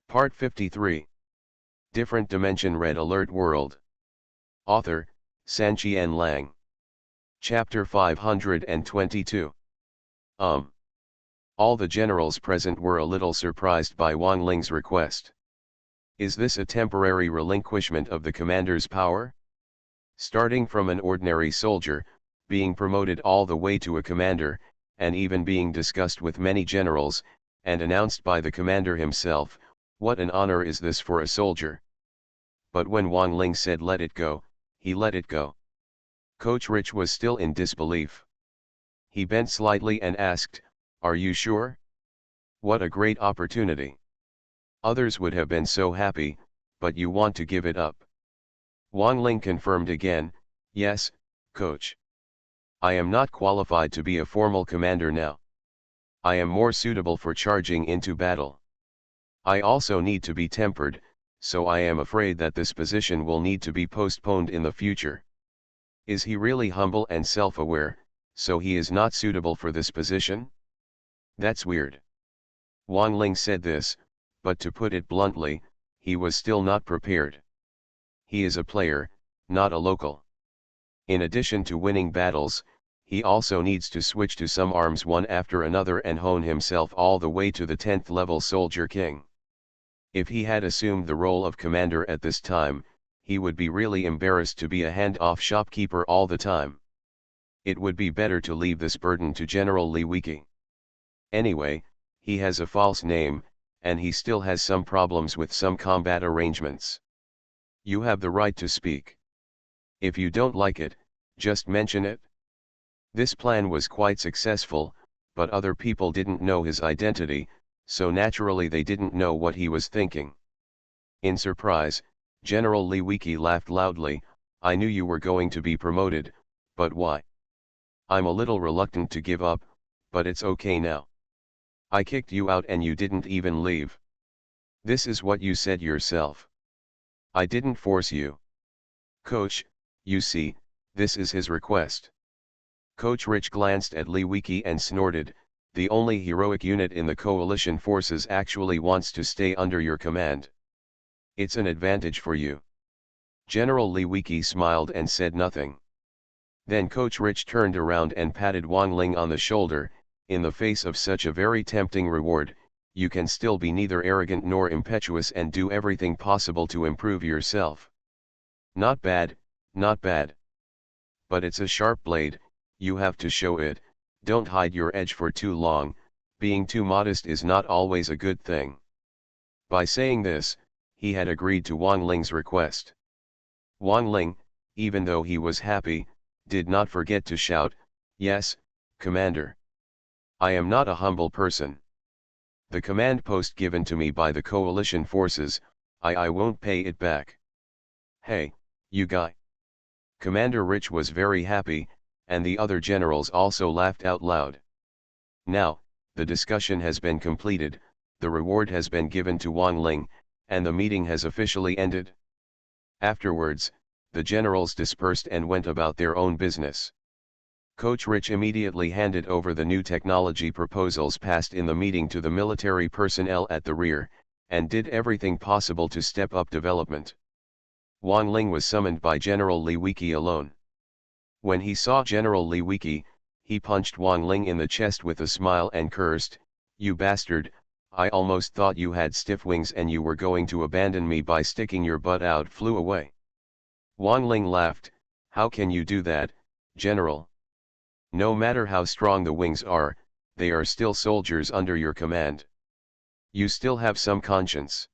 Part 53. Different Dimension Red Alert World. Author, Sanqian Lang. Chapter 522. All the generals present were a little surprised by Wang Ling's request. Is this a temporary relinquishment of the commander's power? Starting from an ordinary soldier, being promoted all the way to a commander, and even being discussed with many generals, and announced by the commander himself, what an honor is this for a soldier. But when Wang Ling said let it go, he let it go. PoortoRich was still in disbelief. He bent slightly and asked, "Are you sure? What a great opportunity. Others would have been so happy, but you want to give it up." Wang Ling confirmed again, "Yes, coach. I am not qualified to be a formal commander now. I am more suitable for charging into battle. I also need to be tempered, so I am afraid that this position will need to be postponed in the future." Is he really humble and self-aware, so he is not suitable for this position? That's weird. Wang Ling said this, but to put it bluntly, he was still not prepared. He is a player, not a local. In addition to winning battles, he also needs to switch to some arms one after another and hone himself all the way to the 10th level Soldier King. If he had assumed the role of commander at this time, he would be really embarrassed to be a hand-off shopkeeper all the time. It would be better to leave this burden to General Li Wiki. Anyway, he has a false name, and he still has some problems with some combat arrangements. You have the right to speak. If you don't like it, just mention it. This plan was quite successful, but other people didn't know his identity, so naturally they didn't know what he was thinking. In surprise, General Li Wiki laughed loudly. "I knew you were going to be promoted, but why? I'm a little reluctant to give up, but it's okay now. I kicked you out and you didn't even leave. This is what you said yourself. I didn't force you. Coach, you see, this is his request." PoortoRich glanced at Li Wiki and snorted, "The only heroic unit in the coalition forces actually wants to stay under your command. It's an advantage for you." General Li Wiki smiled and said nothing. Then PoortoRich turned around and patted Wang Ling on the shoulder. "In the face of such a very tempting reward, you can still be neither arrogant nor impetuous and do everything possible to improve yourself. Not bad, not bad. But it's a sharp blade, you have to show it, don't hide your edge for too long, being too modest is not always a good thing." By saying this, he had agreed to Wang Ling's request. Wang Ling, even though he was happy, did not forget to shout, "Yes, Commander. I am not a humble person. The command post given to me by the coalition forces, I won't pay it back. Hey, you guy." PoortoRich was very happy, and the other generals also laughed out loud. Now, the discussion has been completed, the reward has been given to Wang Ling, and the meeting has officially ended. Afterwards, the generals dispersed and went about their own business. PoortoRich immediately handed over the new technology proposals passed in the meeting to the military personnel at the rear, and did everything possible to step up development. Wang Ling was summoned by General Li Wiki alone. When he saw General Li Wiki, he punched Wang Ling in the chest with a smile and cursed, "You bastard, I almost thought you had stiff wings and you were going to abandon me by sticking your butt out." Flew away. Wang Ling laughed, "How can you do that, General? No matter how strong the wings are, they are still soldiers under your command. You still have some conscience.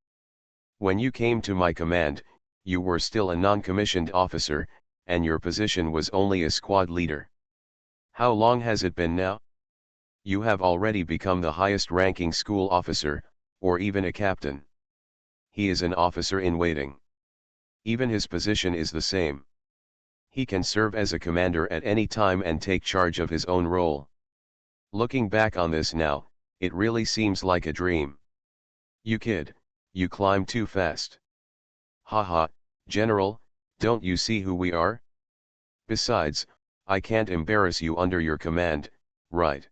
When you came to my command, you were still a non-commissioned officer, and your position was only a squad leader. How long has it been now? You have already become the highest-ranking school officer, or even a captain. He is an officer in waiting. Even his position is the same. He can serve as a commander at any time and take charge of his own role. Looking back on this now, it really seems like a dream. You kid, you climb too fast. Haha, General, don't you see who we are? Besides, I can't embarrass you under your command, right?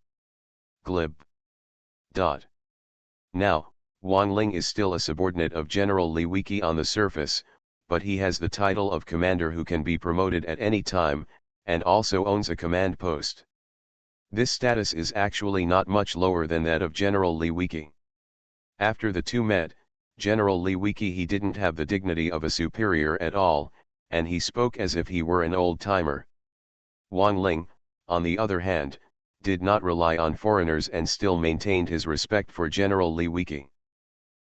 Glib. Now, Wang Ling is still a subordinate of General Li Wiki on the surface, but he has the title of commander who can be promoted at any time, and also owns a command post. This status is actually not much lower than that of General Li Wiki. After the two met, General Li Wiki he didn't have the dignity of a superior at all, and he spoke as if he were an old-timer. Wang Ling, on the other hand, did not rely on foreigners and still maintained his respect for General Li Wiki.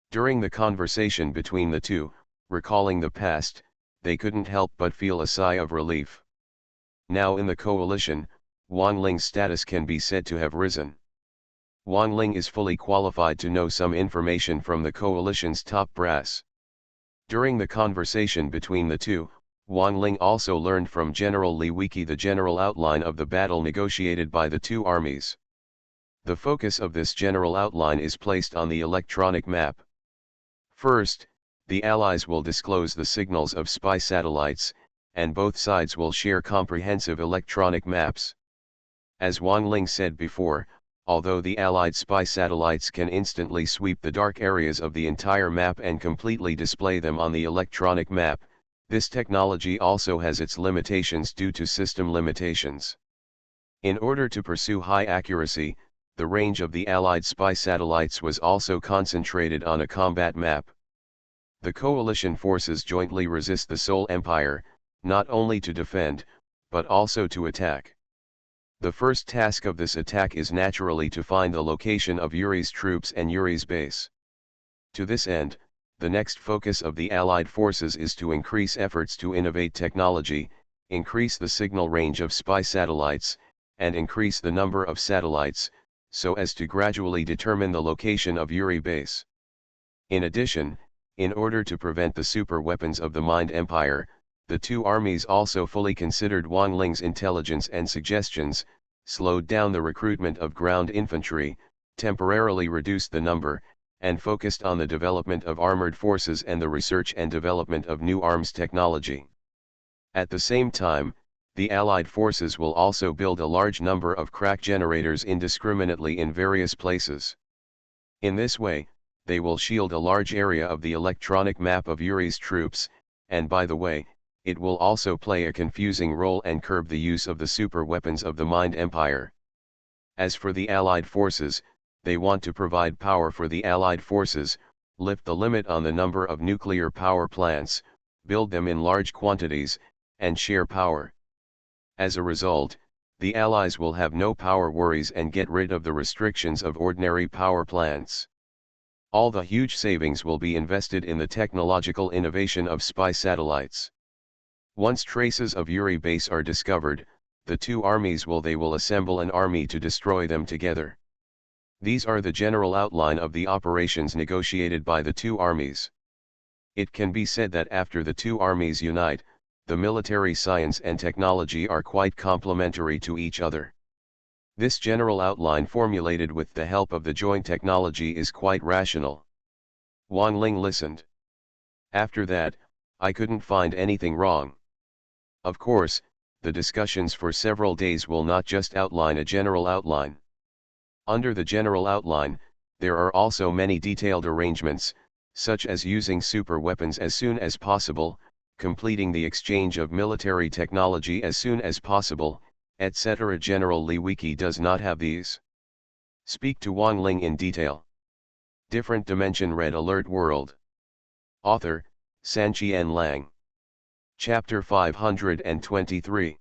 During the conversation between the two, recalling the past, they couldn't help but feel a sigh of relief. Now in the coalition, Wang Ling's status can be said to have risen. Wang Ling is fully qualified to know some information from the coalition's top brass. During the conversation between the two, Wang Ling also learned from General Li Wiki the general outline of the battle negotiated by the two armies. The focus of this general outline is placed on the electronic map. First, the Allies will disclose the signals of spy satellites, and both sides will share comprehensive electronic maps. As Wang Ling said before, although the Allied spy satellites can instantly sweep the dark areas of the entire map and completely display them on the electronic map, this technology also has its limitations due to system limitations. In order to pursue high accuracy, the range of the Allied spy satellites was also concentrated on a combat map. The coalition forces jointly resist the Seoul Empire, not only to defend, but also to attack. The first task of this attack is naturally to find the location of Yuri's troops and Yuri's base. To this end, the next focus of the Allied forces is to increase efforts to innovate technology, increase the signal range of spy satellites, and increase the number of satellites, so as to gradually determine the location of Yuri base. In addition, in order to prevent the super weapons of the Mind Empire, the two armies also fully considered Wang Ling's intelligence and suggestions, slowed down the recruitment of ground infantry, temporarily reduced the number, and focused on the development of armored forces and the research and development of new arms technology. At the same time, the Allied forces will also build a large number of crack generators indiscriminately in various places. In this way, they will shield a large area of the electronic map of Yuri's troops, and by the way, it will also play a confusing role and curb the use of the super weapons of the Mind Empire. As for the Allied forces, they want to provide power for the Allied forces, lift the limit on the number of nuclear power plants, build them in large quantities, and share power. As a result, the Allies will have no power worries and get rid of the restrictions of ordinary power plants. All the huge savings will be invested in the technological innovation of spy satellites. Once traces of Yuri base are discovered, the two armies will assemble an army to destroy them together. These are the general outline of the operations negotiated by the two armies. It can be said that after the two armies unite, the military science and technology are quite complementary to each other. This general outline formulated with the help of the joint technology is quite rational. Wang Ling listened. After that, I couldn't find anything wrong. Of course, the discussions for several days will not just outline a general outline. Under the general outline, there are also many detailed arrangements, such as using super weapons as soon as possible, completing the exchange of military technology as soon as possible, etc. General Li Wiki does not have these. Speak to Wang Ling in detail. Different Dimension Red Alert World. Author, Sanqian Lang. Chapter 523.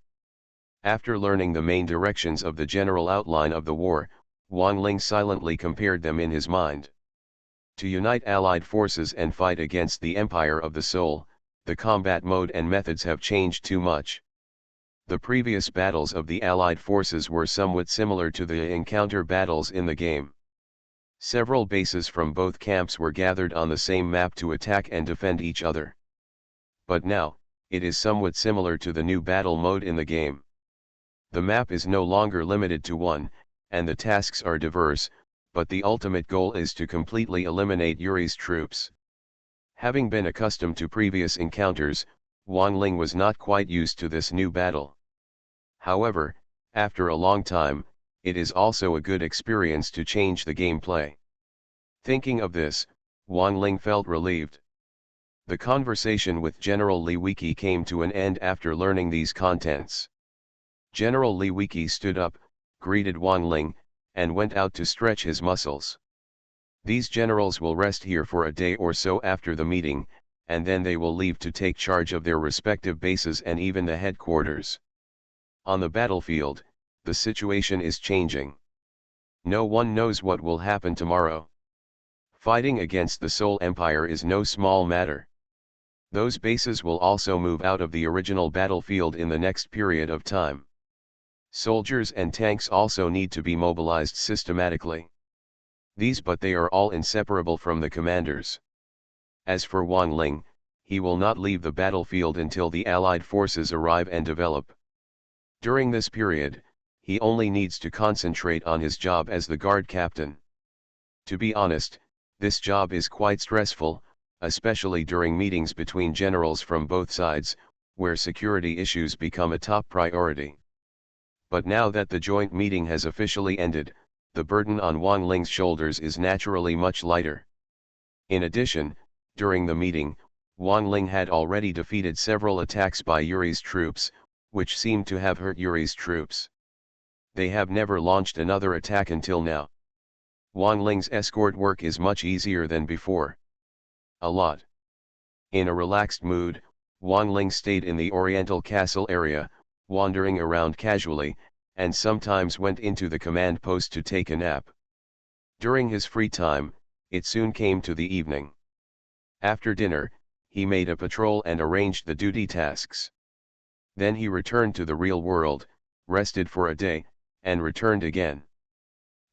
After learning the main directions of the general outline of the war, Wang Ling silently compared them in his mind. To unite Allied forces and fight against the Empire of the Soul, the combat mode and methods have changed too much. The previous battles of the Allied forces were somewhat similar to the encounter battles in the game. Several bases from both camps were gathered on the same map to attack and defend each other. But now, it is somewhat similar to the new battle mode in the game. The map is no longer limited to one, and the tasks are diverse, but the ultimate goal is to completely eliminate Yuri's troops. Having been accustomed to previous encounters, Wang Ling was not quite used to this new battle. However, after a long time, it is also a good experience to change the gameplay. Thinking of this, Wang Ling felt relieved. The conversation with General Li Wiki came to an end after learning these contents. General Li Wiki stood up, greeted Wang Ling, and went out to stretch his muscles. These generals will rest here for a day or so after the meeting, and then they will leave to take charge of their respective bases and even the headquarters. On the battlefield, the situation is changing. No one knows what will happen tomorrow. Fighting against the Seoul Empire is no small matter. Those bases will also move out of the original battlefield in the next period of time. Soldiers and tanks also need to be mobilized systematically. But they are all inseparable from the commanders. As for Wang Ling, he will not leave the battlefield until the Allied forces arrive and develop. During this period, he only needs to concentrate on his job as the guard captain. To be honest, this job is quite stressful, especially during meetings between generals from both sides, where security issues become a top priority. But now that the joint meeting has officially ended, the burden on Wang Ling's shoulders is naturally much lighter. In addition, during the meeting, Wang Ling had already defeated several attacks by Yuri's troops, which seemed to have hurt Yuri's troops. They have never launched another attack until now. Wang Ling's escort work is much easier than before. A lot. In a relaxed mood, Wang Ling stayed in the Oriental Castle area, wandering around casually, and sometimes went into the command post to take a nap. During his free time, it soon came to the evening. After dinner, he made a patrol and arranged the duty tasks. Then he returned to the real world, rested for a day, and returned again.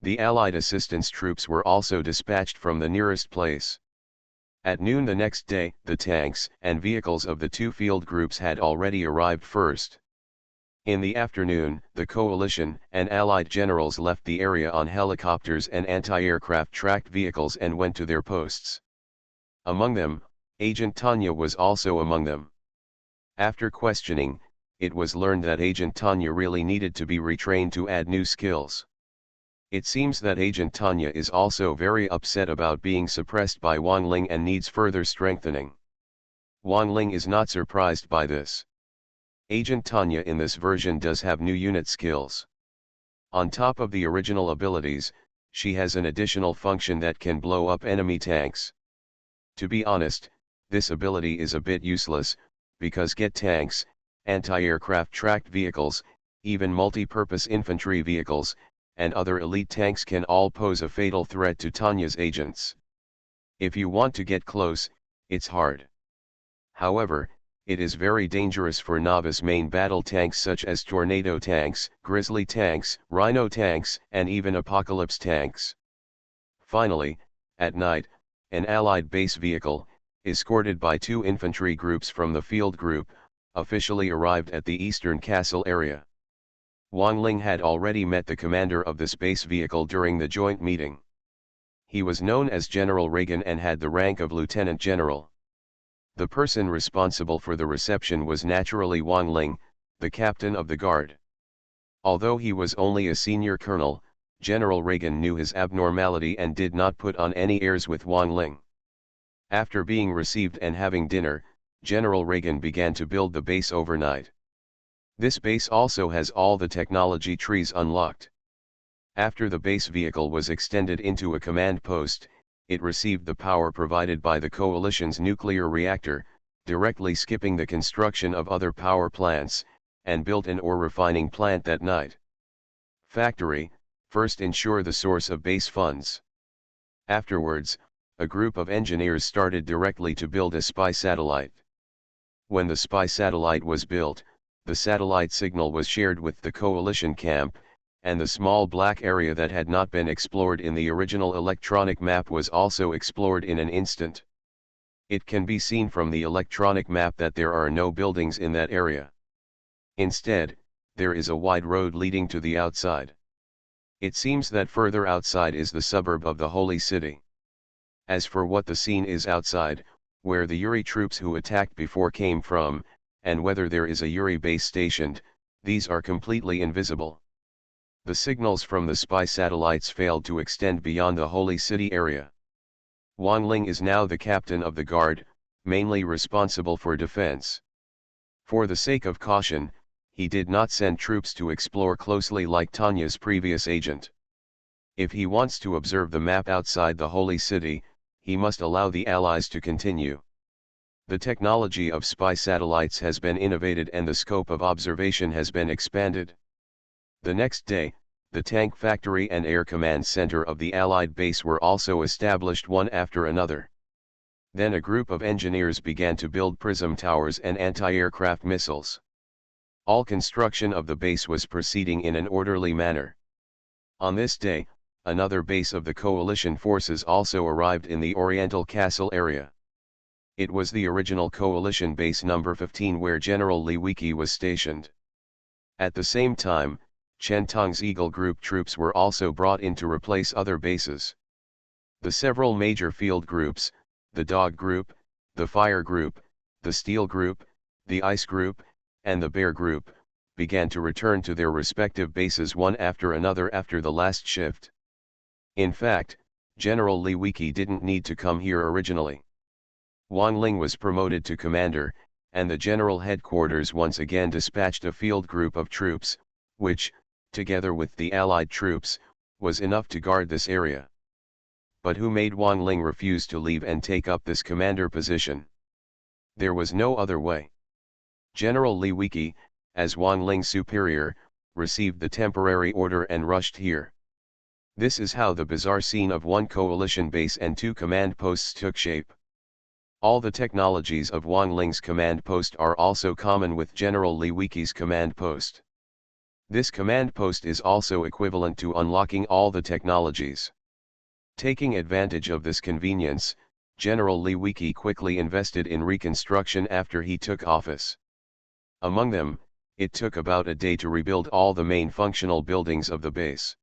The Allied assistance troops were also dispatched from the nearest place. At noon the next day, the tanks and vehicles of the two field groups had already arrived first. In the afternoon, the coalition and Allied generals left the area on helicopters and anti-aircraft tracked vehicles and went to their posts. Among them, Agent Tanya was also among them. After questioning, it was learned that Agent Tanya really needed to be retrained to add new skills. It seems that Agent Tanya is also very upset about being suppressed by Wang Ling and needs further strengthening. Wang Ling is not surprised by this. Agent Tanya in this version does have new unit skills. On top of the original abilities, she has an additional function that can blow up enemy tanks. To be honest, this ability is a bit useless, because get tanks, anti-aircraft tracked vehicles, even multi-purpose infantry vehicles, and other elite tanks can all pose a fatal threat to Tanya's agents. If you want to get close, it's hard. However, it is very dangerous for novice main battle tanks such as Tornado tanks, Grizzly tanks, Rhino tanks, and even Apocalypse tanks. Finally, at night, an Allied base vehicle, escorted by two infantry groups from the field group, officially arrived at the eastern castle area. Wang Ling had already met the commander of the space vehicle during the joint meeting. He was known as General Reagan and had the rank of Lieutenant General. The person responsible for the reception was naturally Wang Ling, the captain of the guard. Although he was only a senior colonel, General Reagan knew his abnormality and did not put on any airs with Wang Ling. After being received and having dinner, General Reagan began to build the base overnight. This base also has all the technology trees unlocked. After the base vehicle was extended into a command post, it received the power provided by the coalition's nuclear reactor, directly skipping the construction of other power plants, and built an ore refining plant that night. Factory, first ensure the source of base funds. Afterwards, a group of engineers started directly to build a spy satellite. When the spy satellite was built, the satellite signal was shared with the coalition camp, and the small black area that had not been explored in the original electronic map was also explored in an instant. It can be seen from the electronic map that there are no buildings in that area. Instead, there is a wide road leading to the outside. It seems that further outside is the suburb of the Holy City. As for what the scene is outside, where the Yuri troops who attacked before came from, and whether there is a Yuri base stationed, these are completely invisible. The signals from the spy satellites failed to extend beyond the Holy City area. Wang Ling is now the captain of the guard, mainly responsible for defense. For the sake of caution, he did not send troops to explore closely like Tanya's previous agent. If he wants to observe the map outside the holy city, he must allow the allies to continue. The technology of spy satellites has been innovated and the scope of observation has been expanded. The next day, the tank factory and air command center of the Allied base were also established one after another. Then a group of engineers began to build prism towers and anti-aircraft missiles. All construction of the base was proceeding in an orderly manner. On this day, another base of the coalition forces also arrived in the Oriental Castle area. It was the original coalition base number 15 where General Li Wiki was stationed. At the same time, Chen Tong's Eagle Group troops were also brought in to replace other bases. The several major field groups, the Dog Group, the Fire Group, the Steel Group, the Ice Group, and the Bear Group, began to return to their respective bases one after another after the last shift. In fact, General Li Wiki didn't need to come here originally. Wang Ling was promoted to commander, and the general headquarters once again dispatched a field group of troops, which, together with the Allied troops, was enough to guard this area. But who made Wang Ling refuse to leave and take up this commander position? There was no other way. General Li Wiki, as Wang Ling's superior, received the temporary order and rushed here. This is how the bizarre scene of one coalition base and two command posts took shape. All the technologies of Wang Ling's command post are also common with General Li Wiki's command post. This command post is also equivalent to unlocking all the technologies. Taking advantage of this convenience, General Li Wiki quickly invested in reconstruction after he took office. Among them, it took about a day to rebuild all the main functional buildings of the base.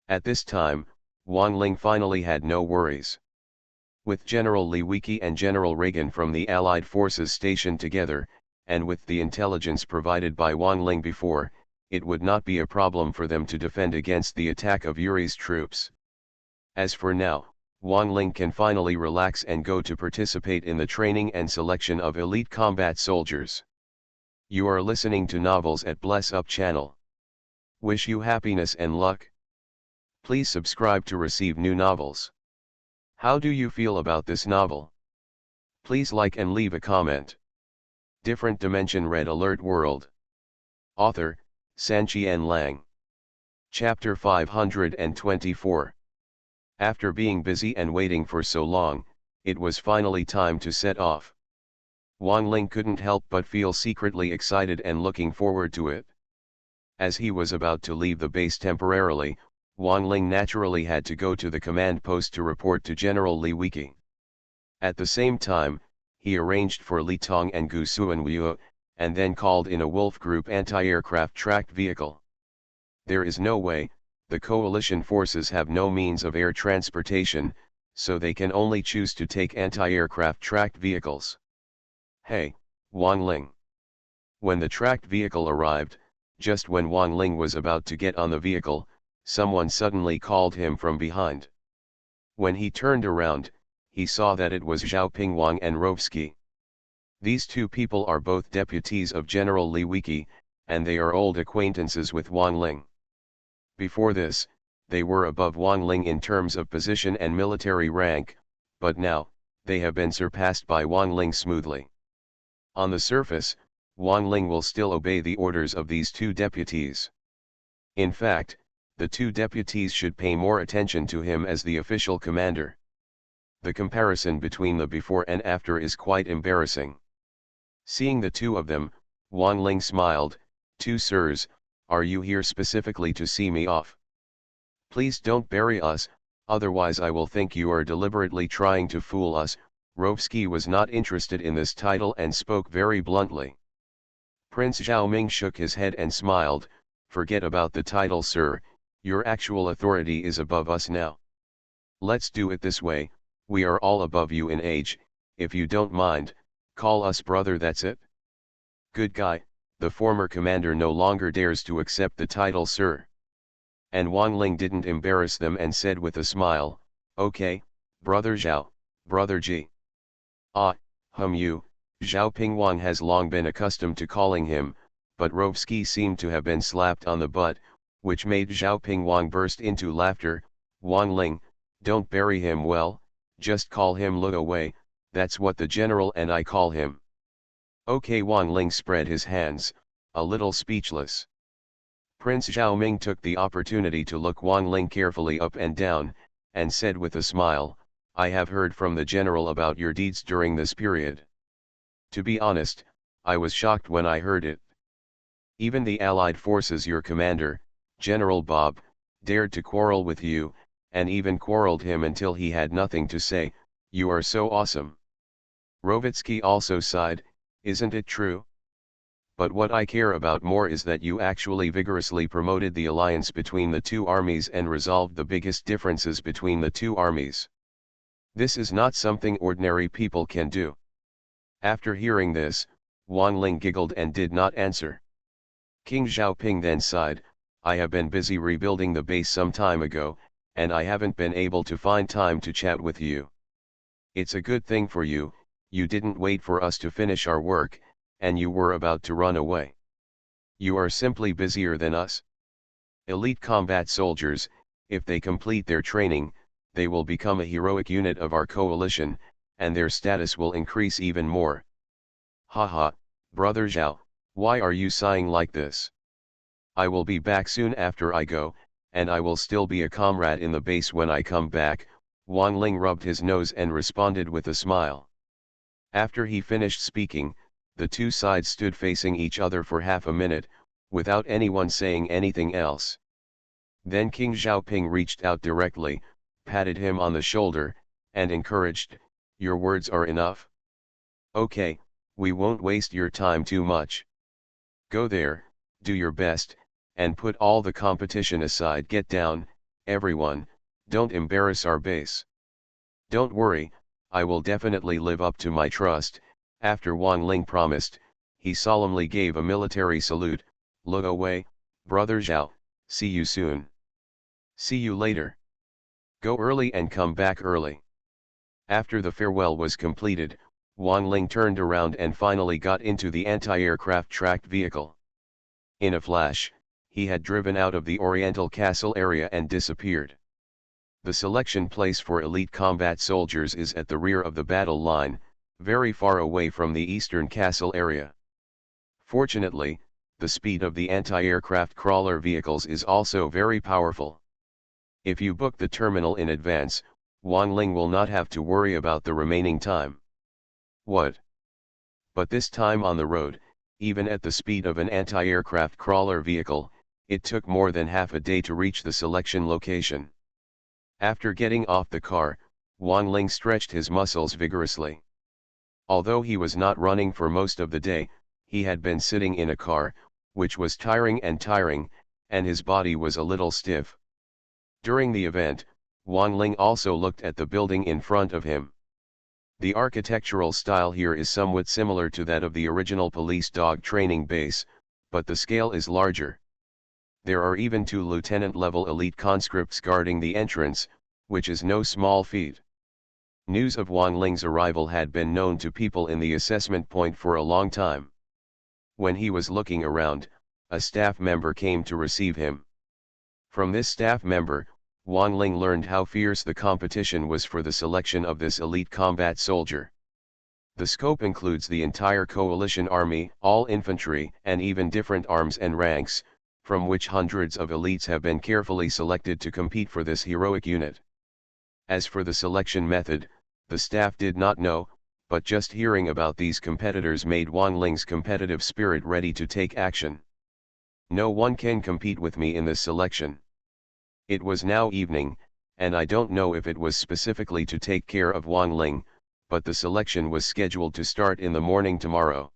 At this time, Wang Ling finally had no worries. With General Li Wiki and General Reagan from the Allied forces stationed together, and with the intelligence provided by Wang Ling before, it would not be a problem for them to defend against the attack of Yuri's troops. As for now, Wang Ling can finally relax and go to participate in the training and selection of elite combat soldiers. You are listening to Novels at Bless Up channel. Wish you happiness and luck. Please subscribe to receive new novels. How do you feel about this novel? Please like and leave a comment. Different Dimension Red Alert World. Author, Sanqian Lang. Chapter 524. After being busy and waiting for so long, it was finally time to set off. Wang Ling couldn't help but feel secretly excited and looking forward to it. As he was about to leave the base temporarily, Wang Ling naturally had to go to the command post to report to General Li Wiki. At the same time, he arranged for Li Tong and Gu Suanwu, and then called in a Wolf Group anti-aircraft tracked vehicle. There is no way, the coalition forces have no means of air transportation, so they can only choose to take anti-aircraft tracked vehicles. Hey, Wang Ling. When the tracked vehicle arrived, just when Wang Ling was about to get on the vehicle, someone suddenly called him from behind. When he turned around, he saw that it was Zhao Pingwang and Rovsky. These two people are both deputies of General Li Wiki, and they are old acquaintances with Wang Ling. Before this, they were above Wang Ling in terms of position and military rank, but now, they have been surpassed by Wang Ling smoothly. On the surface, Wang Ling will still obey the orders of these two deputies. In fact, the two deputies should pay more attention to him as the official commander. The comparison between the before and after is quite embarrassing. Seeing the two of them, Wang Ling smiled. "Two sirs, are you here specifically to see me off? Please don't bury us, otherwise I will think you are deliberately trying to fool us." Rovsky was not interested in this title and spoke very bluntly. Prince Zhaoming shook his head and smiled. "Forget about the title, sir, your actual authority is above us now. Let's do it this way, we are all above you in age, if you don't mind, call us brother, that's it." "Good guy," the former commander no longer dares to accept the title sir. And Wang Ling didn't embarrass them and said with a smile, "Okay, brother Zhao." Brother G. Ah, you, Zhao Pingwang has long been accustomed to calling him, but Rovsky seemed to have been slapped on the butt, which made Zhao Pingwang burst into laughter. Wang Ling, don't bury him well, just call him look away, that's what the general and I call him. Okay, Wang Ling spread his hands, a little speechless. Prince Zhaoming took the opportunity to look Wang Ling carefully up and down, and said with a smile, I have heard from the general about your deeds during this period. To be honest, I was shocked when I heard it. Even the Allied forces, your commander, General Bob, dared to quarrel with you, and even quarreled him until he had nothing to say. You are so awesome. Rovitsky also sighed, isn't it true? But what I care about more is that you actually vigorously promoted the alliance between the two armies and resolved the biggest differences between the two armies. This is not something ordinary people can do. After hearing this, Wang Ling giggled and did not answer. King Xiaoping then sighed, I have been busy rebuilding the base some time ago, and I haven't been able to find time to chat with you. It's a good thing for you, you didn't wait for us to finish our work, and you were about to run away. You are simply busier than us. Elite combat soldiers, if they complete their training, they will become a heroic unit of our coalition, and their status will increase even more. Haha, brother Zhao, why are you sighing like this? I will be back soon after I go, and I will still be a comrade in the base when I come back. Wang Ling rubbed his nose and responded with a smile. After he finished speaking, the two sides stood facing each other for half a minute, without anyone saying anything else. Then King Xiaoping reached out directly, patted him on the shoulder, and encouraged, your words are enough. Okay, we won't waste your time too much. Go there, do your best, and put all the competition aside. Get down, everyone, don't embarrass our base. Don't worry, I will definitely live up to my trust. After Wang Ling promised, he solemnly gave a military salute, look away, brother Zhao, see you soon. See you later. Go early and come back early. After the farewell was completed, Wang Ling turned around and finally got into the anti-aircraft tracked vehicle. In a flash, he had driven out of the Oriental Castle area and disappeared. The selection place for elite combat soldiers is at the rear of the battle line, very far away from the eastern castle area. Fortunately, the speed of the anti-aircraft crawler vehicles is also very powerful. If you book the terminal in advance, Wang Ling will not have to worry about the remaining time. What? But this time on the road, even at the speed of an anti-aircraft crawler vehicle, it took more than half a day to reach the selection location. After getting off the car, Wang Ling stretched his muscles vigorously. Although he was not running for most of the day, he had been sitting in a car, which was tiring, and his body was a little stiff. During the event, Wang Ling also looked at the building in front of him. The architectural style here is somewhat similar to that of the original police dog training base, but the scale is larger. There are even 2 lieutenant-level elite conscripts guarding the entrance, which is no small feat. News of Wang Ling's arrival had been known to people in the assessment point for a long time. When he was looking around, a staff member came to receive him. From this staff member, Wang Ling learned how fierce the competition was for the selection of this elite combat soldier. The scope includes the entire coalition army, all infantry, and even different arms and ranks, from which hundreds of elites have been carefully selected to compete for this heroic unit. As for the selection method, the staff did not know, but just hearing about these competitors made Wang Ling's competitive spirit ready to take action. No one can compete with me in this selection. It was now evening, and I don't know if it was specifically to take care of Wang Ling, but the selection was scheduled to start in the morning tomorrow.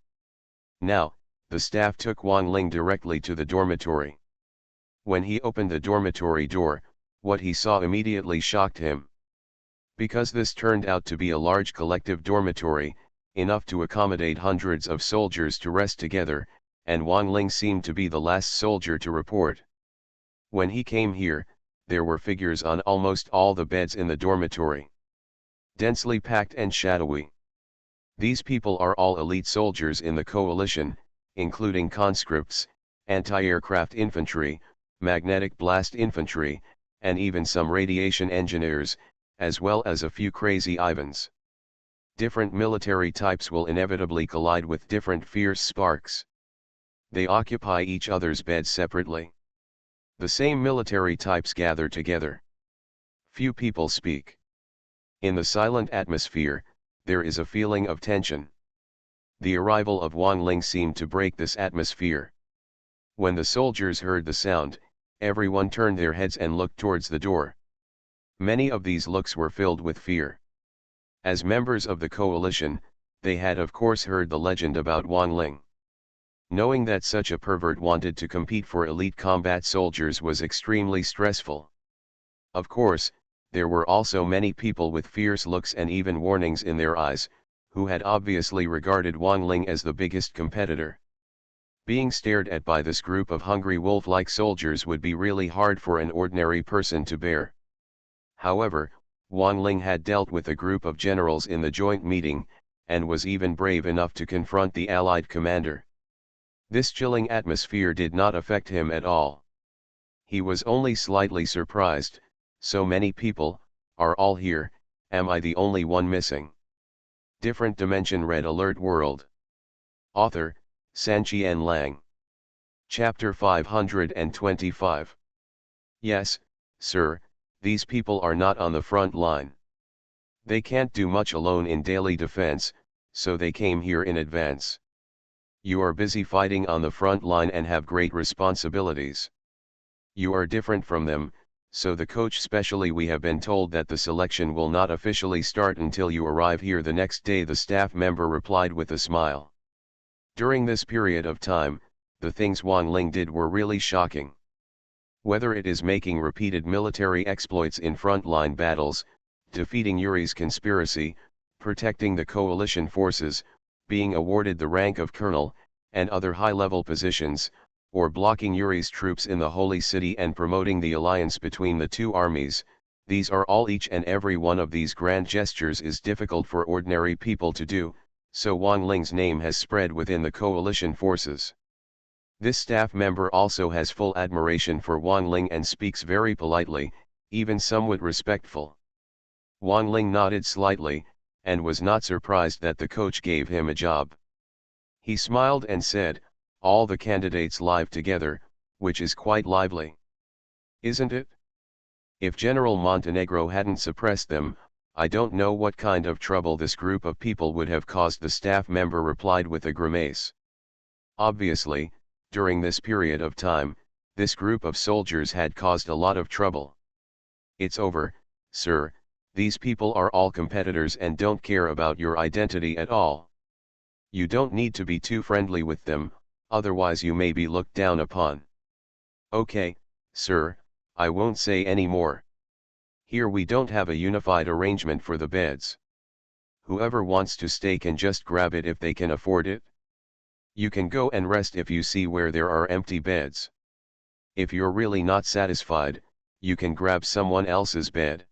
Now, the staff took Wang Ling directly to the dormitory. When he opened the dormitory door, what he saw immediately shocked him. Because this turned out to be a large collective dormitory, enough to accommodate hundreds of soldiers to rest together, and Wang Ling seemed to be the last soldier to report. When he came here, there were figures on almost all the beds in the dormitory. Densely packed and shadowy. These people are all elite soldiers in the coalition, including conscripts, anti-aircraft infantry, magnetic blast infantry, and even some radiation engineers, as well as a few crazy Ivans. Different military types will inevitably collide with different fierce sparks. They occupy each other's beds separately. The same military types gather together. Few people speak. In the silent atmosphere, there is a feeling of tension. The arrival of Wang Ling seemed to break this atmosphere. When the soldiers heard the sound, everyone turned their heads and looked towards the door. Many of these looks were filled with fear. As members of the coalition, they had of course heard the legend about Wang Ling. Knowing that such a pervert wanted to compete for elite combat soldiers was extremely stressful. Of course, there were also many people with fierce looks and even warnings in their eyes, who had obviously regarded Wang Ling as the biggest competitor. Being stared at by this group of hungry wolf-like soldiers would be really hard for an ordinary person to bear. However, Wang Ling had dealt with a group of generals in the joint meeting, and was even brave enough to confront the Allied commander. This chilling atmosphere did not affect him at all. He was only slightly surprised. So many people, are all here, am I the only one missing? Different Dimension Red Alert World. Author, Sanqian Lang. Chapter 525. Yes, sir, these people are not on the front line. They can't do much alone in daily defense, so they came here in advance. You are busy fighting on the front line and have great responsibilities. You are different from them, so the coach specially we have been told that the selection will not officially start until you arrive here the next day, the staff member replied with a smile. During this period of time, the things Wang Ling did were really shocking. Whether it is making repeated military exploits in frontline battles, defeating Yuri's conspiracy, protecting the coalition forces, being awarded the rank of colonel, and other high-level positions, or blocking Yuri's troops in the Holy City and promoting the alliance between the two armies, these are all, each and every one of these grand gestures is difficult for ordinary people to do, so Wang Ling's name has spread within the coalition forces. This staff member also has full admiration for Wang Ling and speaks very politely, even somewhat respectful. Wang Ling nodded slightly, and was not surprised that the coach gave him a job. He smiled and said, "All the candidates live together, which is quite lively. Isn't it? If General Montenegro hadn't suppressed them, I don't know what kind of trouble this group of people would have caused," the staff member replied with a grimace. Obviously, during this period of time, this group of soldiers had caused a lot of trouble. It's over, sir, these people are all competitors and don't care about your identity at all. You don't need to be too friendly with them, otherwise you may be looked down upon. Okay, sir, I won't say any more. Here we don't have a unified arrangement for the beds. Whoever wants to stay can just grab it if they can afford it. You can go and rest if you see where there are empty beds. If you're really not satisfied, you can grab someone else's bed.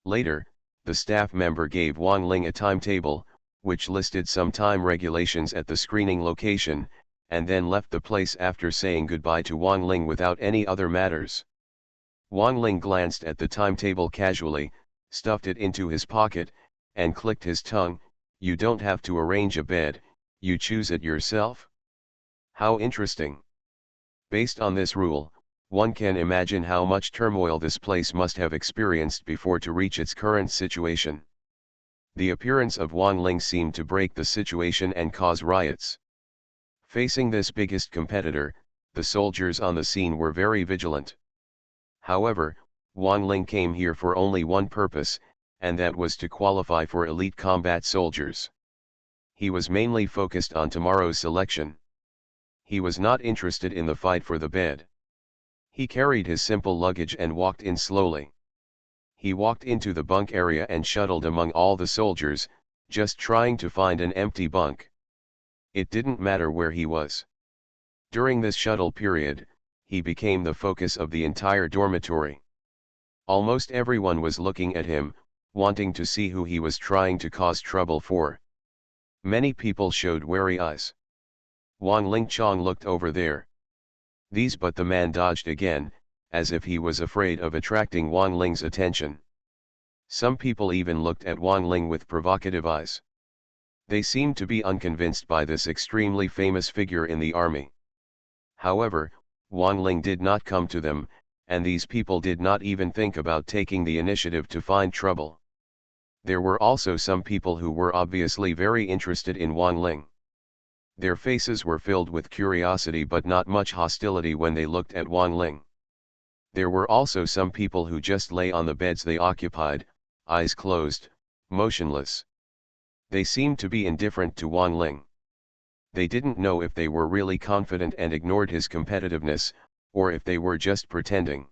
Later, the staff member gave Wang Ling a timetable, which listed some time regulations at the screening location, and then left the place after saying goodbye to Wang Ling without any other matters. Wang Ling glanced at the timetable casually, stuffed it into his pocket, and clicked his tongue. You don't have to arrange a bed, you choose it yourself? How interesting. Based on this rule, one can imagine how much turmoil this place must have experienced before to reach its current situation. The appearance of Wang Ling seemed to break the situation and cause riots. Facing this biggest competitor, the soldiers on the scene were very vigilant. However, Wang Ling came here for only one purpose, and that was to qualify for elite combat soldiers. He was mainly focused on tomorrow's selection. He was not interested in the fight for the bed. He carried his simple luggage and walked in slowly. He walked into the bunk area and shuttled among all the soldiers, just trying to find an empty bunk. It didn't matter where he was. During this shuttle period, he became the focus of the entire dormitory. Almost everyone was looking at him, wanting to see who he was trying to cause trouble for. Many people showed wary eyes. Wang Lingchong looked over there. But the man dodged again, as if he was afraid of attracting Wang Ling's attention. Some people even looked at Wang Ling with provocative eyes. They seemed to be unconvinced by this extremely famous figure in the army. However, Wang Ling did not come to them, and these people did not even think about taking the initiative to find trouble. There were also some people who were obviously very interested in Wang Ling. Their faces were filled with curiosity but not much hostility when they looked at Wang Ling. There were also some people who just lay on the beds they occupied, eyes closed, motionless. They seemed to be indifferent to Wang Ling. They didn't know if they were really confident and ignored his competitiveness, or if they were just pretending.